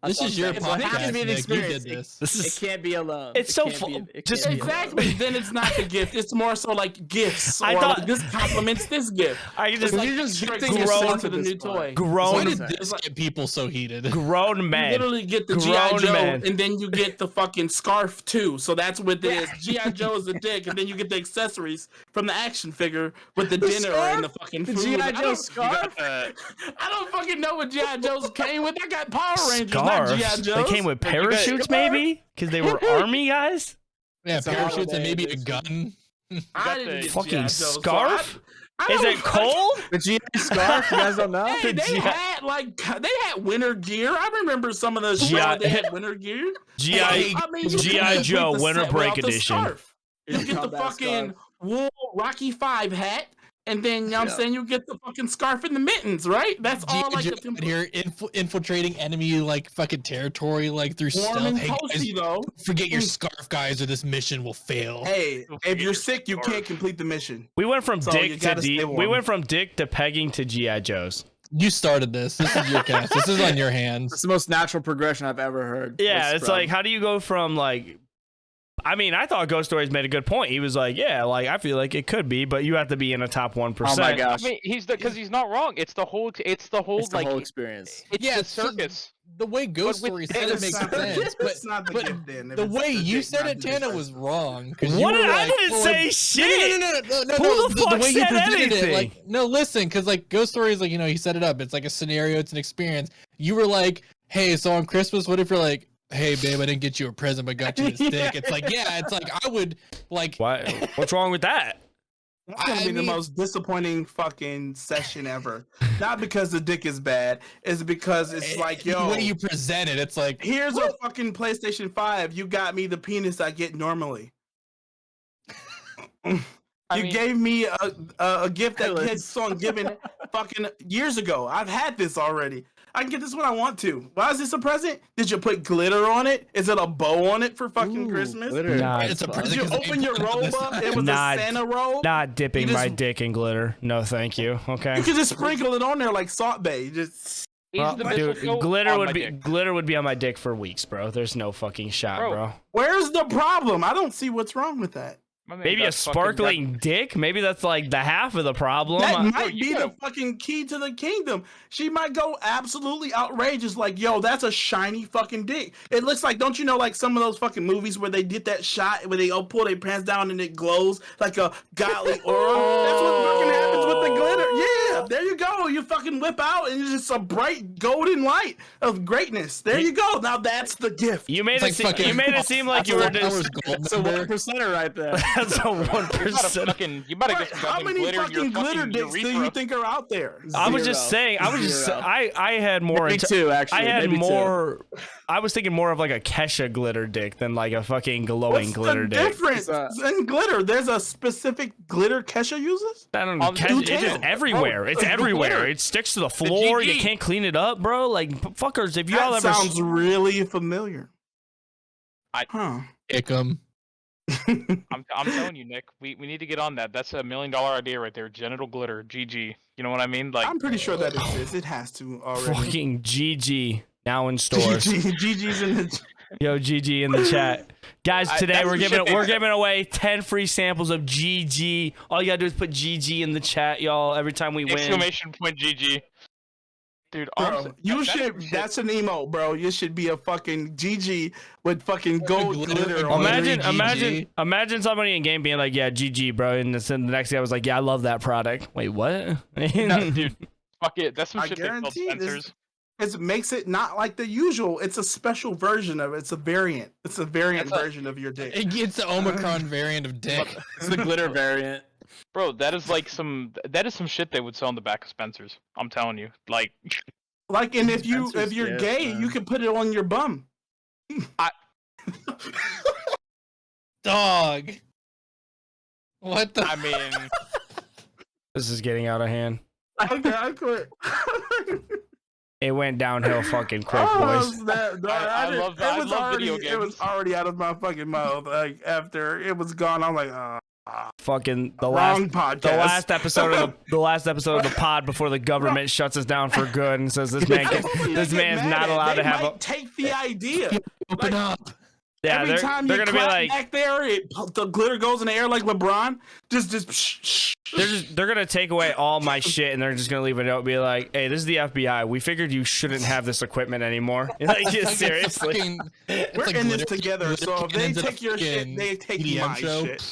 This is your It has to podcast, be an Nick. You experience. did this. This It is can't be alone. It's It so can't fu- be- it just- can't be alone. Exactly. Then it's not the gift. It's more so like gifts. I Or thought- like this compliments this gift. I It's just like You're just straight gifting yourself grown at to the this new point. toy. Why grown did It's this like- get people so heated? grown You men. literally get the G.I. Grown Joe, men. and then you get the fucking scarf too. So that's what it is. G.I. Joe is the dick, and then you get the accessories from the action figure with the dinner scarf? and the fucking The food. G.I. I Joe don't- scarf? I don't fucking know what G.I. Joes came with. I got Power Rangers, not G.I. Scarves. Joes. They came with But you got- parachutes, maybe, because they were army guys. Yeah, It's a parachutes and holiday maybe a edition. gun. I got didn't the get fucking G.I. Joes, so scarf? I Is don't it fucking- cold? The GI scarf? You guys don't know? Hey, they G.I. had like they had winter gear. I remember some of the G.I. shows they had winter gear. GI I mean, you G.I. could Joe complete the Winter set Break without the Edition. scarf. You get the Combat fucking scarf. wool Rocky 5 hat, and then you know what I'm saying you get the fucking scarf and the mittens, right? That's all like the You're infiltrating enemy like fucking territory like through warm stealth. and Hey guys, toasty though. forget your scarf, guys, or this mission will fail. Hey, if you're sick, you Scarf. can't complete the mission. We went from So you dick to gotta stay we warm. went from dick to pegging to GI Joes. You started this. This is your cast. This is on your hands. It's the most natural progression I've ever heard. Yeah, This it's from- like how do you go from like I mean, I thought Ghost Stories made a good point. He was like, yeah, like I feel like it could be, but you have to be in a top 1%. Oh my gosh. I mean, because he's not wrong. It's the whole. It's the whole It's the like. whole experience. It's Yeah, the it's just- circus. The way Ghost But with Story dick, said it it's makes not the sense, gift. but It's not the but gift then. If the it's way the you dick, said not it, the Tana, gift. was wrong. 'Cause What you were did I like, didn't well, say no, shit. No, Who the fuck way you said presented anything? it, like, no, listen, because like Ghost Story is like, you know, he set it up. It's like a scenario. It's an experience. You were like, hey, so on Christmas, what if you're like, hey, babe, I didn't get you a present, but got you this dick. It's like, yeah, it's like I would like. Why? What's wrong with that? It's gonna be the mean- most disappointing fucking session ever. Not because the dick is bad, it's because it's like, yo, the way you present it, it's like here's a fucking PlayStation 5. You got me the penis I get normally. You gave me a gift that kids on giving fucking years ago. I've had this already. I can get this when I want to. Why is this a present? Did you put glitter on it? Is it a bow on it for fucking Christmas? Nah, it's a Did present. you 'cause they open your put it on robe the up? side. It was Nah, a Santa robe. Not dipping You my just- dick in glitter. No, thank you. Okay. You could just sprinkle it on there like Salt Bae. Just Well, the dude, mistletoe glitter on would my be dick. glitter would be on my dick for weeks, bro. There's no fucking shot, Bro. bro. where's the problem? I don't see what's wrong with that. I mean, Maybe a that's fucking- sparkling dick. Maybe that's like the half of the problem. That might you be gotta- the fucking key to the kingdom. She might go absolutely outrageous, like, yo, that's a shiny fucking dick. It looks like, don't you know, like some of those fucking movies where they did that shot where they all pull their pants down and it glows like a godly aura? That's what fucking happens with the glitter. Yeah. Yeah, there you go. You fucking whip out, and it's just a bright golden light of greatness. There you go. Now that's the gift. You made It's it. like You made it seem like you were just. That's a 1%er right there. That's a 1%. You better Right, get some how fucking many glitter in your fucking glitter fucking dicks do urethra. you think are out there? I was just saying. I was just. Zero. I had more. Maybe two, actually. I had Maybe more. I was thinking more of like a Kesha glitter dick than like a fucking glowing What's glitter the dick. difference in glitter? There's a specific glitter Kesha uses. I don't know. On the It's tail. just everywhere. It's the everywhere. glitter. It sticks to the floor. You GG. can't clean it up, bro. Like fuckers. If y'all That ever. sounds really familiar. I- Ick'em. I'm telling you, Nick, we need to get on that. That's $1 million idea right there. Genital glitter, GG. You know what I mean? Like, I'm pretty sure that exists. It has to already. Fucking GG now in stores. GG's in the. Yo, GG in the chat. Guys, today that's we're the giving shit. away 10 free samples of GG. All you gotta do is put GG in the chat, y'all. Every time we win. exclamation point GG. Dude, Bro, honestly, you that's should. some shit. That's an emote, bro. You should be a fucking GG with fucking gold glitter. on Imagine, it. imagine somebody in game being like, "Yeah, GG, bro," and then the next guy was like, "Yeah, I love that product." Wait, what? No, dude, fuck it. That's some I shit they called guarantee Spencer's. It makes it not like the usual. It's a special version of it. It's a variant. It's a variant It's a- version of your dick. It's the Omicron variant of dick. It's the glitter variant. Bro, that is some shit they would sell in the back of Spencer's. I'm telling you. Like, Like, and if you're Spencer's gay, gift, you can put it on your bum. Dog. What the? I mean, This is getting out of hand. Okay, I quit. It went downhill fucking quick, boys. I love video It was games. already out of my fucking mouth. Like after it was gone, I'm like, Fucking the wrong last. podcast. The last episode of the pod before the government shuts us down for good and says this man this man's not allowed to have a take the idea. Open up. yeah. Every time They're you gonna be clap like back there, the glitter goes in the air like LeBron. they're gonna take away all my shit and they're just gonna leave a note and be like, hey, this is the FBI. We figured you shouldn't have this equipment anymore. Like seriously. We're in this together, so if they take your shit, they take my shit.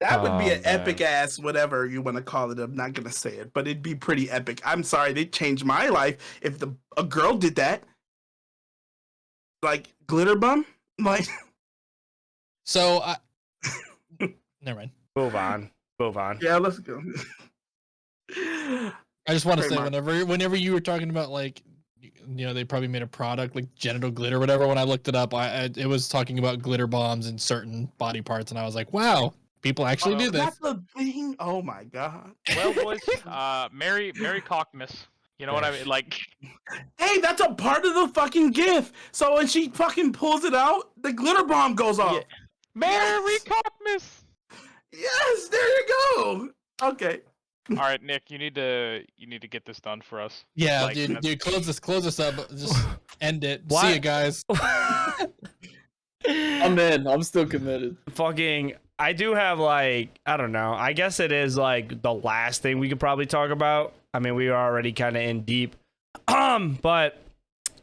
That would be Oh, an epic ass whatever you want to call it. I'm not gonna say it, but it'd be pretty epic. I'm sorry, they changed my life. If a girl did that, like glitter bum, like So never mind. Move on. yeah, let's go. I just want to say, Trademark. whenever you were talking about like, they probably made a product like genital glitter, or whatever. When I looked it up, it was talking about glitter bombs in certain body parts, and I was like, wow, people actually do this. That's the thing. Oh my god. well, boys, Mary Cockmas. You know what I mean? Like, Hey, that's a part of the fucking gift. So when she fucking pulls it out, the glitter bomb goes off. Yeah. Mary Yes. Cockmas. Yes, there you go. Okay. All right, Nick, you need to get this done for us. Yeah, Like, dude, close this up. Just end it. Why- See you guys. I'm in. I'm still committed. Fucking I do have like, I don't know, I guess it is like the last thing we could probably talk about. I mean, we are already kind of in deep, but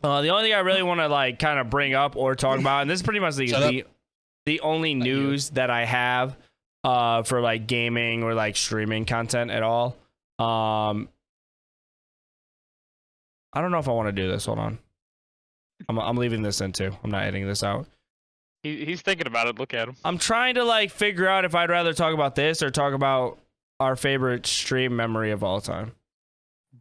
the only thing I really want to like kind of bring up or talk about, and this is pretty much the only news that I have for like gaming or like streaming content at all. I don't know if I want to do this. Hold on. I'm leaving this in too. I'm not editing this out. He's thinking about it. Look at him. I'm trying to like figure out if I'd rather talk about this or talk about our favorite stream memory of all time.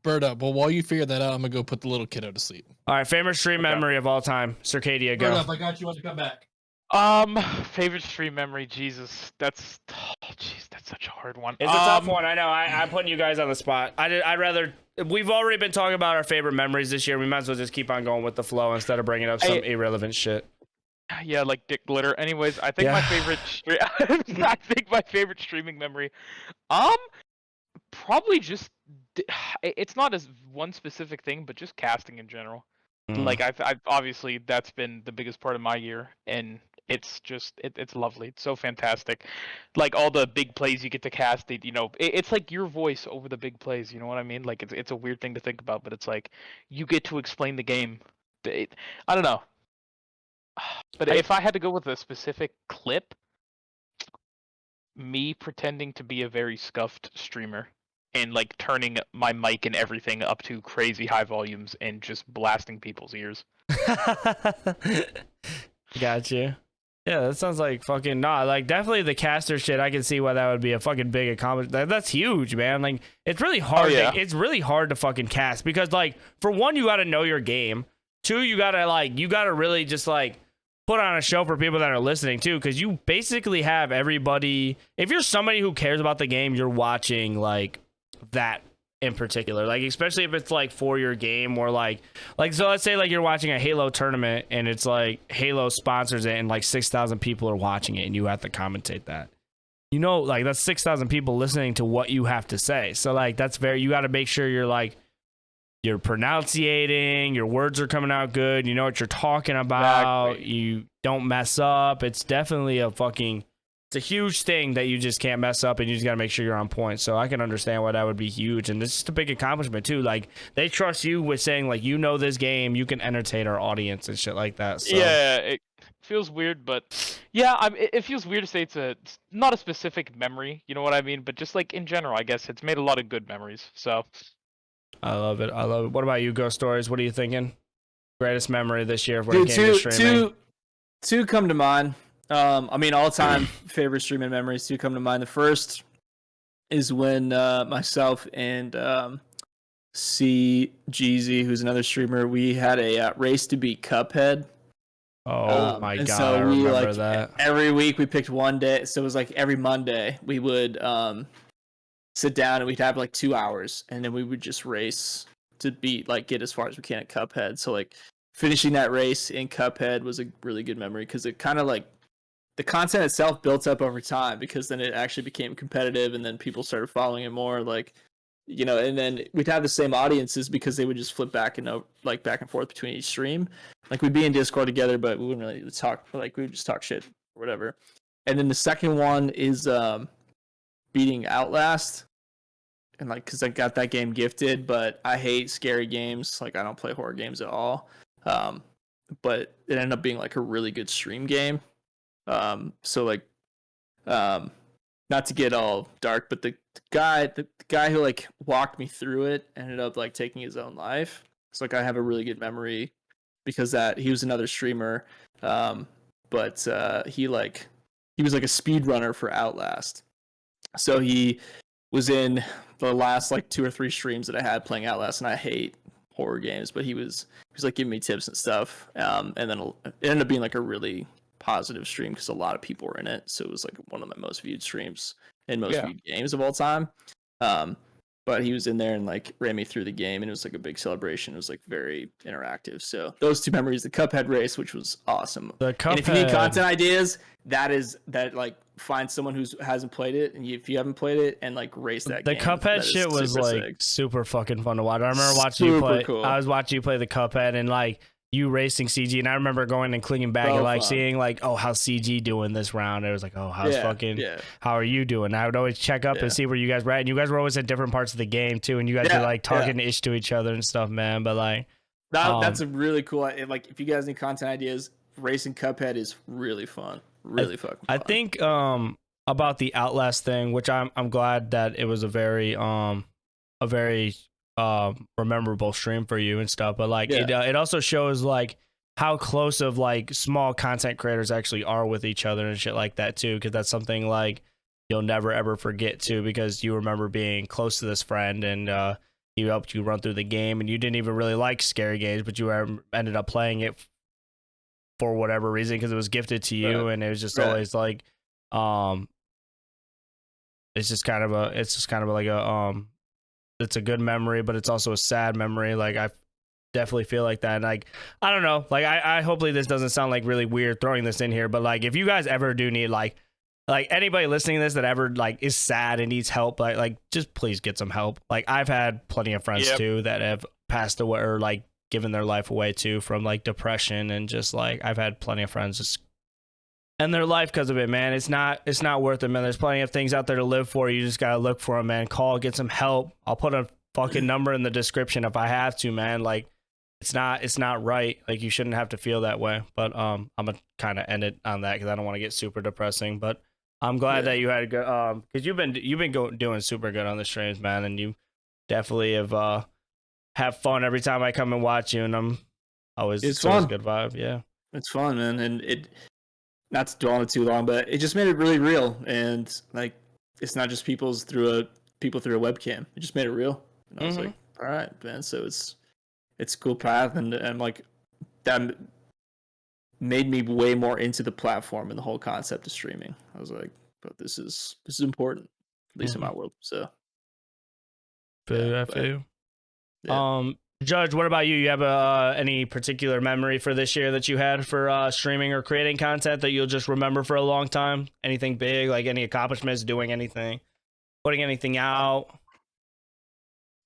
Bird up. Well, while you figure that out, I'm gonna go put the little kiddo to sleep. All right, favorite stream Okay. memory of all time. Circadia, Bird go. up. I got you. Want to come back? Favorite stream memory. Jesus, that's such a hard one. It's a tough one. I know. I'm putting you guys on the spot. I'd rather. We've already been talking about our favorite memories this year. We might as well just keep on going with the flow instead of bringing up some irrelevant shit. Yeah, like dick glitter. Anyways, I think Yeah. my favorite. I think my favorite streaming memory. Probably just. It's not as one specific thing, but just casting in general. Like I've obviously that's been the biggest part of my year, and it's just it's lovely. It's so fantastic. Like all the big plays you get to cast, it's like your voice over the big plays. You know what I mean? Like it's a weird thing to think about, but it's like you get to explain the game. I don't know. But if I had to go with a specific clip, me pretending to be a very scuffed streamer and like turning my mic and everything up to crazy high volumes and just blasting people's ears. Got you. Yeah, that sounds like fucking nah. Like definitely the caster shit. I can see why that would be a fucking big accomplishment. That's huge, man. Like it's really hard. yeah. It's really hard to fucking cast because like for one, you got to know your game. Two, you gotta really just like put on a show for people that are listening too, because you basically have everybody. If you're somebody who cares about the game, you're watching like that in particular, like especially if it's like for your game or like so let's say like you're watching a Halo tournament and it's like Halo sponsors it and like 6,000 people are watching it and you have to commentate that, you know, like that's 6,000 people listening to what you have to say. So like that's you got to make sure you're pronunciating, your words are coming out good, you know what you're talking about, Exactly. You don't mess up. It's definitely it's a huge thing that you just can't mess up, and you just got to make sure you're on point. So I can understand why that would be huge, and it's just a big accomplishment too. Like they trust you with saying like, you know, this game, you can entertain our audience and shit like that. So. Yeah, it feels weird, but yeah, it feels weird to say it's not a specific memory, you know what I mean? But just like in general, I guess it's made a lot of good memories. So I love it. What about you, Ghost Stories? What are you thinking? Greatest memory this year when Dude, it came to streaming? two come to mind. I mean, all-time favorite streaming memories do come to mind. The first is when myself and CGZ, who's another streamer, we had a race to beat Cuphead. Oh my and god, so I remember like, that. Every week we picked one day, so it was like every Monday we would sit down and we'd have like 2 hours, and then we would just race to get as far as we can at Cuphead. So like finishing that race in Cuphead was a really good memory because it kind of like the content itself built up over time, because then it actually became competitive and then people started following it more, like, you know, and then we'd have the same audiences because they would just flip back and forth between each stream. Like we'd be in Discord together, but we wouldn't really talk, like we would just talk shit or whatever. And then the second one is beating Outlast. And like, cause I got that game gifted, but I hate scary games. Like I don't play horror games at all. But it ended up being like a really good stream game. So like, not to get all dark, but the guy who like walked me through it ended up like taking his own life. So like I have a really good memory because that he was another streamer. But he was like a speed runner for Outlast. So he was in the last like 2 or 3 streams that I had playing Outlast, and I hate horror games, but he was like giving me tips and stuff. And then it ended up being like a really positive stream because a lot of people were in it, so it was like one of my most viewed streams and most viewed games of all time. But he was in there and like ran me through the game, and it was like a big celebration. It was like very interactive. So those 2 memories: the Cuphead race, which was awesome. The Cuphead. And if you need content ideas, that like find someone who hasn't played it, and if you haven't played it, and like race that the game. Cuphead shit was like sick. super fucking fun to watch. I remember watching you play. Cool. I was watching you play the Cuphead and like you racing CG, and I remember going and clicking back and like seeing like, oh, how's CG doing this round? It was like, oh, how's how are you doing? I would always check up and see where you guys were at, and you guys were always at different parts of the game too, and you guys were like talking ish to each other and stuff, man. But like that's a really cool. Like if you guys need content ideas, racing Cuphead is really fun, really fucking fun. I think about the Outlast thing, which I'm glad that it was a very memorable stream for you and stuff, but like it also shows like how close of like small content creators actually are with each other and shit like that too, because that's something like you'll never ever forget too, because you remember being close to this friend and he helped you run through the game, and you didn't even really like scary games, but you ended up playing it for whatever reason because it was gifted to you, and it was just always like it's just kind of like a it's a good memory, but it's also a sad memory. Like I definitely feel like that. And like I don't know, like I hopefully this doesn't sound like really weird throwing this in here, but like if you guys ever do need like anybody listening to this that ever like is sad and needs help, like just please get some help. Like I've had plenty of friends too that have passed away or like given their life away too from like depression, and just like I've had plenty of friends just end their life because of it, man. It's not worth it, man. There's plenty of things out there to live for. You just gotta look for them, man. Call, get some help. I'll put a fucking number in the description if I have to, man. Like it's not right. Like you shouldn't have to feel that way. But I'm gonna kind of end it on that because I don't want to get super depressing. But I'm glad Yeah. that you had a good because you've been doing super good on the streams, man, and you definitely have fun every time I come and watch you, and It's always a fun. good vibe. Yeah. It's fun, man, and it not to dwell on it too long, but it just made it really real. And like, it's not just people through a webcam. It just made it real. And I was like, all right, man. So it's a cool path, and I'm like, that made me way more into the platform and the whole concept of streaming. I was like, but this is important, at least in my world. So, I feel you. yeah. Judge, what about you? You have any particular memory for this year that you had for streaming or creating content that you'll just remember for a long time? Anything big, like any accomplishments, doing anything, putting anything out?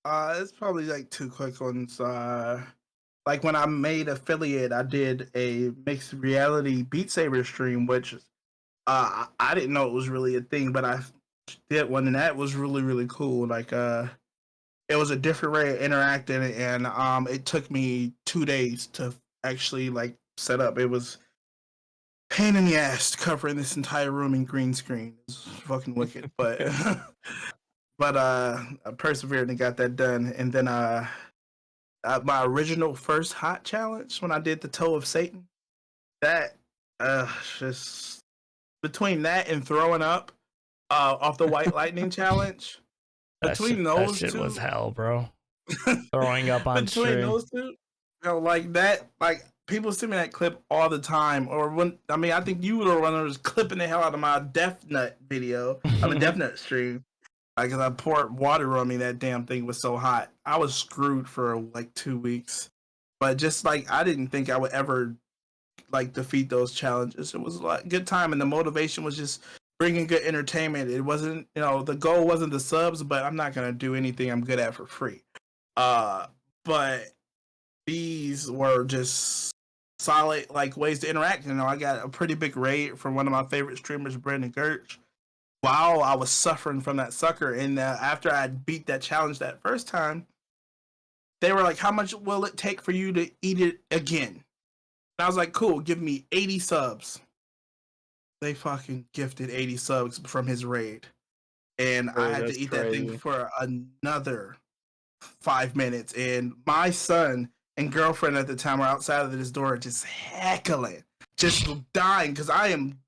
It's probably like two quick ones. Like when I made affiliate, I did a mixed reality Beat Saber stream, which I didn't know it was really a thing, but I did one, and that was really really cool. Like it was a different way of interacting, and it took me 2 days to actually like set up. It was pain in the ass covering this entire room in green screen. It's fucking wicked, but but I persevered and got that done. And then my original first hot challenge when I did the Toe of Satan, that just between that and throwing up off the White Lightning challenge, between those that shit two was hell, bro. Throwing up on between stream. those two, you know, like that, like people send me that clip all the time. Or when I think you were the one that was clipping the hell out of my Death Nut video, Death Nut stream. Like, cause I poured water on me, that damn thing was so hot. I was screwed for like 2 weeks. But just like I didn't think I would ever like defeat those challenges. It was like good time, and the motivation was just bringing good entertainment. It wasn't, the goal wasn't the subs, but I'm not gonna do anything I'm good at for free. But these were just solid like ways to interact. I got a pretty big raid from one of my favorite streamers, Brandon Gertch, while I was suffering from that sucker. And after I beat that challenge that first time, they were like, how much will it take for you to eat it again? And I was like, cool, give me 80 subs. They fucking gifted 80 subs from his raid. And I had to eat that thing for another 5 minutes. And my son and girlfriend at the time were outside of this door just heckling, just dying, because I am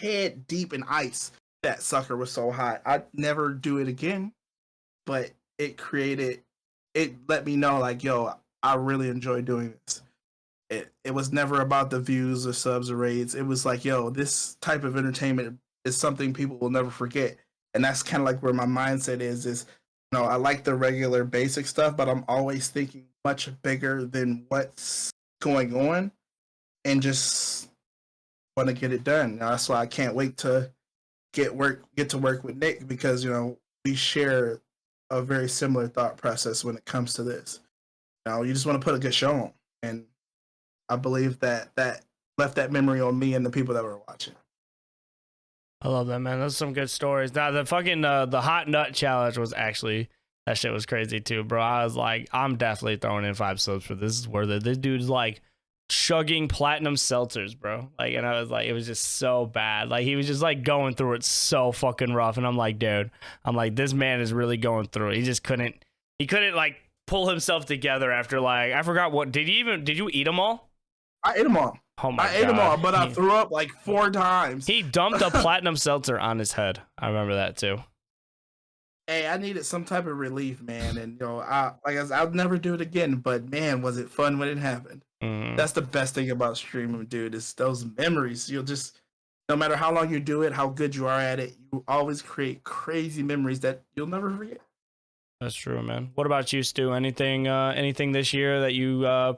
head deep in ice. That sucker was so hot. I'd never do it again, but it let me know, like, yo, I really enjoy doing this. It was never about the views or subs or raids. It was like, yo, this type of entertainment is something people will never forget. And that's kind of like where my mindset is, I like the regular basic stuff, but I'm always thinking much bigger than what's going on and just want to get it done. That's why I can't wait to get to work with Nick, because we share a very similar thought process when it comes to this. You just want to put a good show on, and I believe that left that memory on me and the people that were watching. I love that, man. Those are some good stories. Now the fucking the hot nut challenge was actually, that shit was crazy too, bro. I was like, I'm definitely throwing in 5 subs for this. Is worth it. This dude's like chugging platinum seltzers, bro. Like, and I was like, it was just so bad. Like, he was just like going through it so fucking rough. And I'm like, dude, this man is really going through it. He couldn't like pull himself together after, like, I forgot what, did you eat them all? I ate them all. Oh my God. I ate them all, but I threw up like 4 times. He dumped a platinum seltzer on his head. I remember that too. Hey, I needed some type of relief, man. And I'll never do it again, but man, was it fun when it happened. That's the best thing about streaming, dude, is those memories. You'll just, no matter how long you do it, how good you are at it, you always create crazy memories that you'll never forget. That's true, man. What about you, Stu? Anything this year that you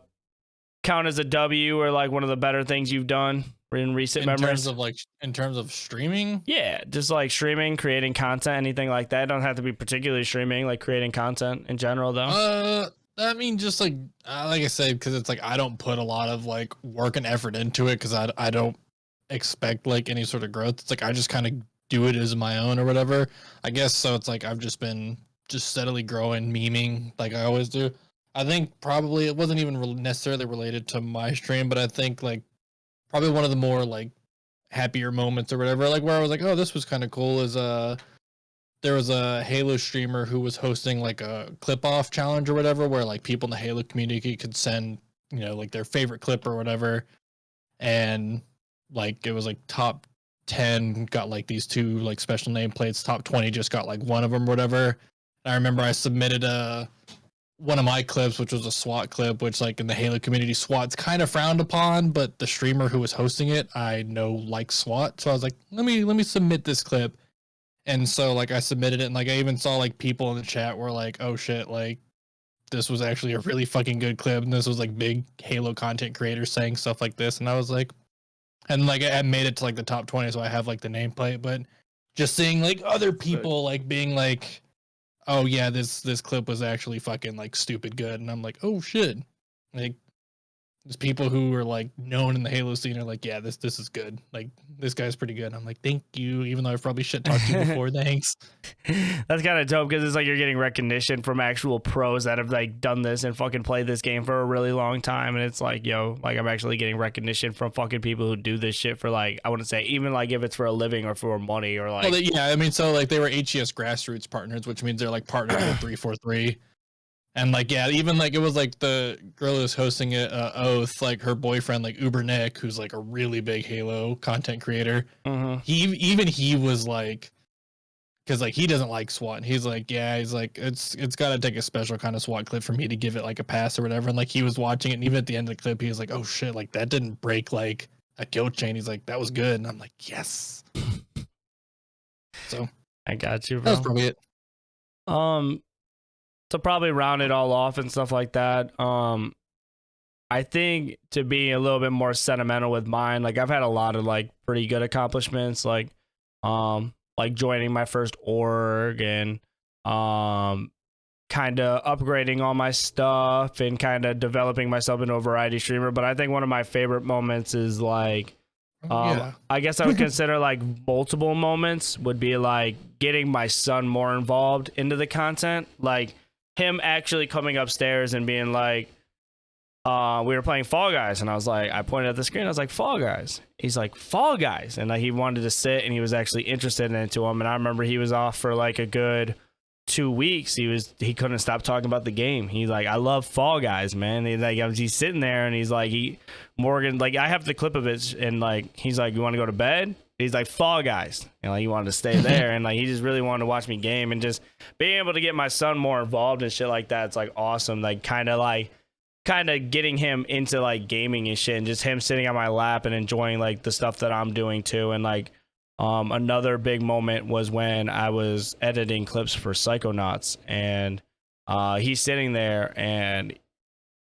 count as a W, or like one of the better things you've done in recent memories? In terms of streaming? Yeah, just like streaming, creating content, anything like that. It don't have to be particularly streaming, like creating content in general, though. I mean, just like I said, because it's like I don't put a lot of like work and effort into it, because I don't expect like any sort of growth. It's like I just kind of do it as my own or whatever, I guess. So it's like I've just been steadily growing, memeing like I always do. I think probably it wasn't even necessarily related to my stream, but I think like probably one of the more like happier moments or whatever. Like where I was like, oh, this was kind of cool. Is there was a Halo streamer who was hosting like a clip off challenge or whatever, where like people in the Halo community could send, you know, like their favorite clip or whatever, and like it was like top 10 got like these 2 like special nameplates, top 20 just got like one of them or whatever. I remember I submitted one of my clips, which was a SWAT clip, which like in the Halo community, SWAT's kind of frowned upon, but the streamer who was hosting it, I know likes SWAT. So I was like, let me submit this clip. And so like I submitted it, and like I even saw like people in the chat were like, oh shit, like this was actually a really fucking good clip. And this was like big Halo content creators saying stuff like this. And I was like, and like I made it to like the top 20, so I have like the nameplate, but just seeing like other people like being like, oh yeah, this clip was actually fucking like stupid good. And I'm like, oh shit. Like there's people who are like known in the Halo scene are like, yeah, this is good. Like this guy's pretty good. I'm like, thank you, even though I've probably shit talked to you before. Thanks. That's kind of dope because it's like you're getting recognition from actual pros that have like done this and fucking played this game for a really long time. And it's like, yo, like I'm actually getting recognition from fucking people who do this shit for like, I wouldn't say even like if it's for a living or for money or like. Well, yeah, I mean, so like they were HES grassroots partners, which means they're like partnered with 343. And like, yeah, even like it was like the girl who's hosting it, Oath, like her boyfriend, like Uber Nick, who's like a really big Halo content creator. He was like, because like he doesn't like SWAT. And he's like, yeah, he's like, it's got to take a special kind of SWAT clip for me to give it like a pass or whatever. And like he was watching it, and even at the end of the clip, he was like, oh shit, like that didn't break like a kill chain. He's like, that was good. And I'm like, yes. So I got you, bro. that was probably it. To probably round it all off and stuff like that, I think to be a little bit more sentimental with mine, like I've had a lot of like pretty good accomplishments, like joining my first org and kind of upgrading all my stuff and kind of developing myself into a variety streamer. But I think one of my favorite moments is like I guess I would consider like multiple moments would be like getting my son more involved into the content, like him actually coming upstairs and being like, we were playing Fall Guys, and I was like, I pointed at the screen, I was like, Fall Guys. He's like, Fall Guys, and like he wanted to sit, and he was actually interested in it to him. And I remember he was off for like a good 2 weeks. He couldn't stop talking about the game. He's like, I love Fall Guys, man. He's sitting there, and he's like, Morgan, like I have the clip of it, and like he's like, you want to go to bed? He's like, Fall Guys, and like he wanted to stay there, and like he just really wanted to watch me game, and just being able to get my son more involved and shit like that, it's like awesome. Like kind of getting him into like gaming and shit, and just him sitting on my lap and enjoying like the stuff that I'm doing too. And like another big moment was when I was editing clips for Psychonauts, and he's sitting there, and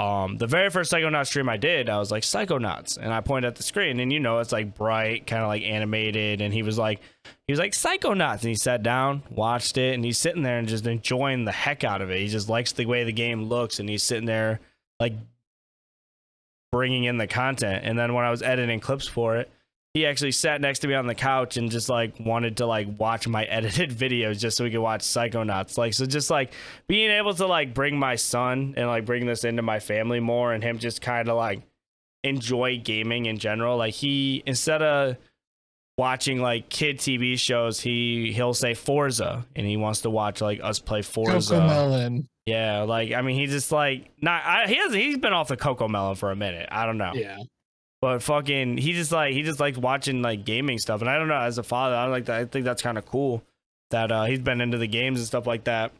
the very first Psychonauts stream I did, I was like, Psychonauts, and I pointed at the screen, and you know, it's like bright, kind of like animated, and he was like Psychonauts, and he sat down, watched it, and he's sitting there and just enjoying the heck out of it. He just likes the way the game looks, and he's sitting there like bringing in the content. And then when I was editing clips for it, he actually sat next to me on the couch and just like wanted to like watch my edited videos just so we could watch Psychonauts. Like, so just like being able to like bring my son and like bring this into my family more, and him just kind of like enjoy gaming in general. Like he, instead of watching like kid TV shows, he'll say Forza, and he wants to watch like us play Forza. Cocomelon. Yeah, like I mean, he's just like he's been off the Cocomelon for a minute. I don't know. Yeah. But fucking, he just likes watching like gaming stuff, and I don't know. As a father, I like that. I think that's kind of cool that he's been into the games and stuff like that.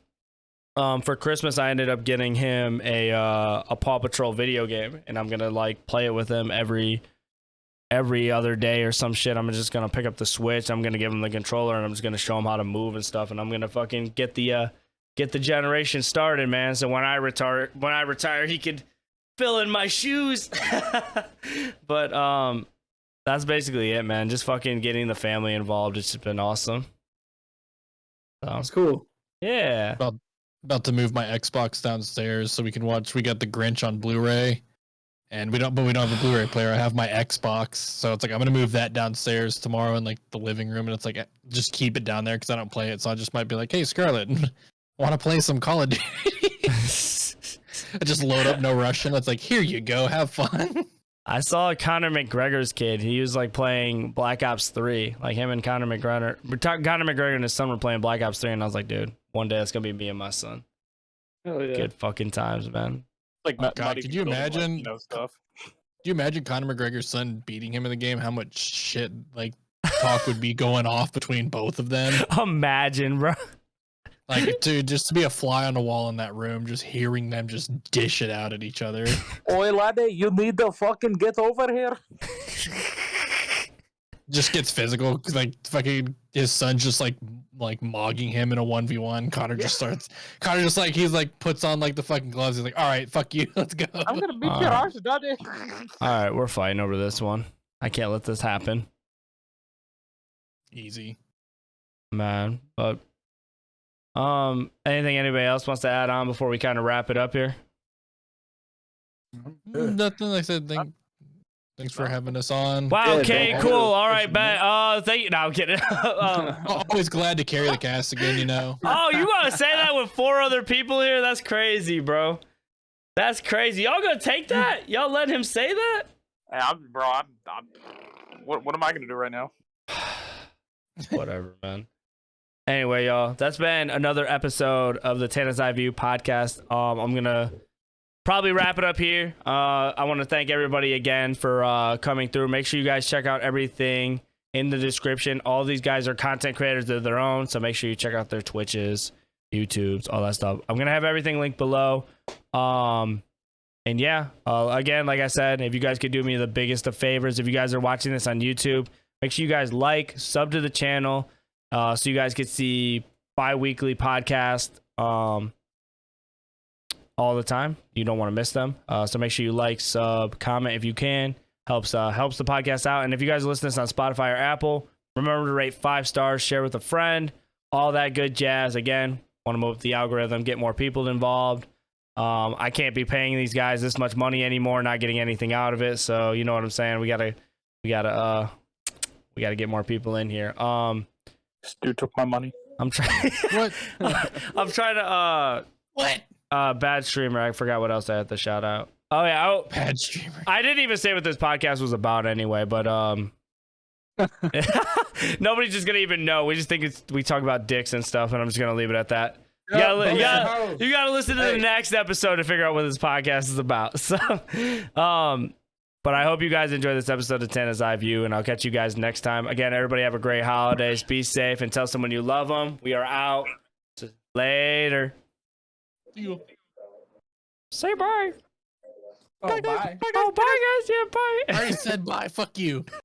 For Christmas, I ended up getting him a Paw Patrol video game, and I'm gonna like play it with him every other day or some shit. I'm just gonna pick up the Switch. I'm gonna give him the controller, and I'm just gonna show him how to move and stuff. And I'm gonna fucking get the generation started, man. So when I retire, he could fill in my shoes. But that's basically it, man. Just fucking getting the family involved. It's just been awesome. So, That's cool. yeah. About to move my Xbox downstairs so we can watch. We got The Grinch on Blu-ray, and we don't have a Blu-ray player. I have my Xbox, so it's like I'm gonna move that downstairs tomorrow in like the living room, and it's like just keep it down there because I don't play it. So I just might be like, hey Scarlett, want to play some Call of Duty? I just load up No Russian. It's like, here you go, have fun. I saw Conor McGregor's kid. He was like playing Black Ops 3. Like him and Conor McGregor. Conor McGregor and his son were playing Black Ops 3, and I was like, dude, one day it's gonna be me and my son. Hell yeah. Good fucking times, man. Like, Oh, not God, even could you building, like, imagine- you know, stuff. Do you imagine Conor McGregor's son beating him in the game? How much shit like talk would be going off between both of them? Imagine, bro. Like, dude, just to be a fly on the wall in that room, just hearing them just dish it out at each other. Oi, laddie, you need to fucking get over here. Just gets physical. 'Cause, like, fucking his son's just like mogging him in a 1v1. Connor just starts. Connor just like he's like puts on like the fucking gloves. He's like, all right, fuck you, let's go. I'm gonna beat All your right. ass, daddy. All right, we're fighting over this one. I can't let this happen, Easy. man. But anything anybody else wants to add on before we kind of wrap it up here? Nothing. Like I said, thanks for having us on. Wow. Yeah, Okay. don't- Cool. All right, bet. Thank you. No, I'm kidding. Always glad to carry the cast again. You know. Oh, you want to say that with 4 other people here? That's crazy, bro. That's crazy. Y'all gonna take that? Y'all let him say that? Hey, I'm what am I gonna do right now? Whatever, man. Anyway, y'all, that's been another episode of the TANA'S View podcast. I'm gonna probably wrap it up here. I want to thank everybody again for coming through. Make sure you guys check out everything in the description. All these guys are content creators of their own, so make sure you check out their Twitches, YouTubes, all that stuff. I'm gonna have everything linked below. And yeah, again, like I said, if you guys could do me the biggest of favors, if you guys are watching this on YouTube, make sure you guys like, sub to the channel, so you guys can see bi-weekly podcast all the time. You don't want to miss them. So make sure you like, sub, comment if you can. Helps the podcast out. And if you guys listen to this on Spotify or Apple, remember to rate 5 stars, share with a friend, all that good jazz. Again, want to move up the algorithm, get more people involved. I can't be paying these guys this much money anymore, not getting anything out of it. So you know what I'm saying? We gotta get more people in here. This dude took my money. I'm trying. What? I'm trying to. What? Bad streamer. I forgot what else I had to shout out. Oh yeah. Bad streamer. I didn't even say what this podcast was about anyway, but nobody's just gonna even know. We just think we talk about dicks and stuff, and I'm just gonna leave it at that. You gotta listen to the next episode to figure out what this podcast is about. So, but I hope you guys enjoy this episode of TANA'S View, and I'll catch you guys next time. Again, everybody have a great holidays. Be safe and tell someone you love them. We are out. Later. Say bye. Oh, bye. Oh, bye, guys. Yeah, bye. I already said bye. Fuck you.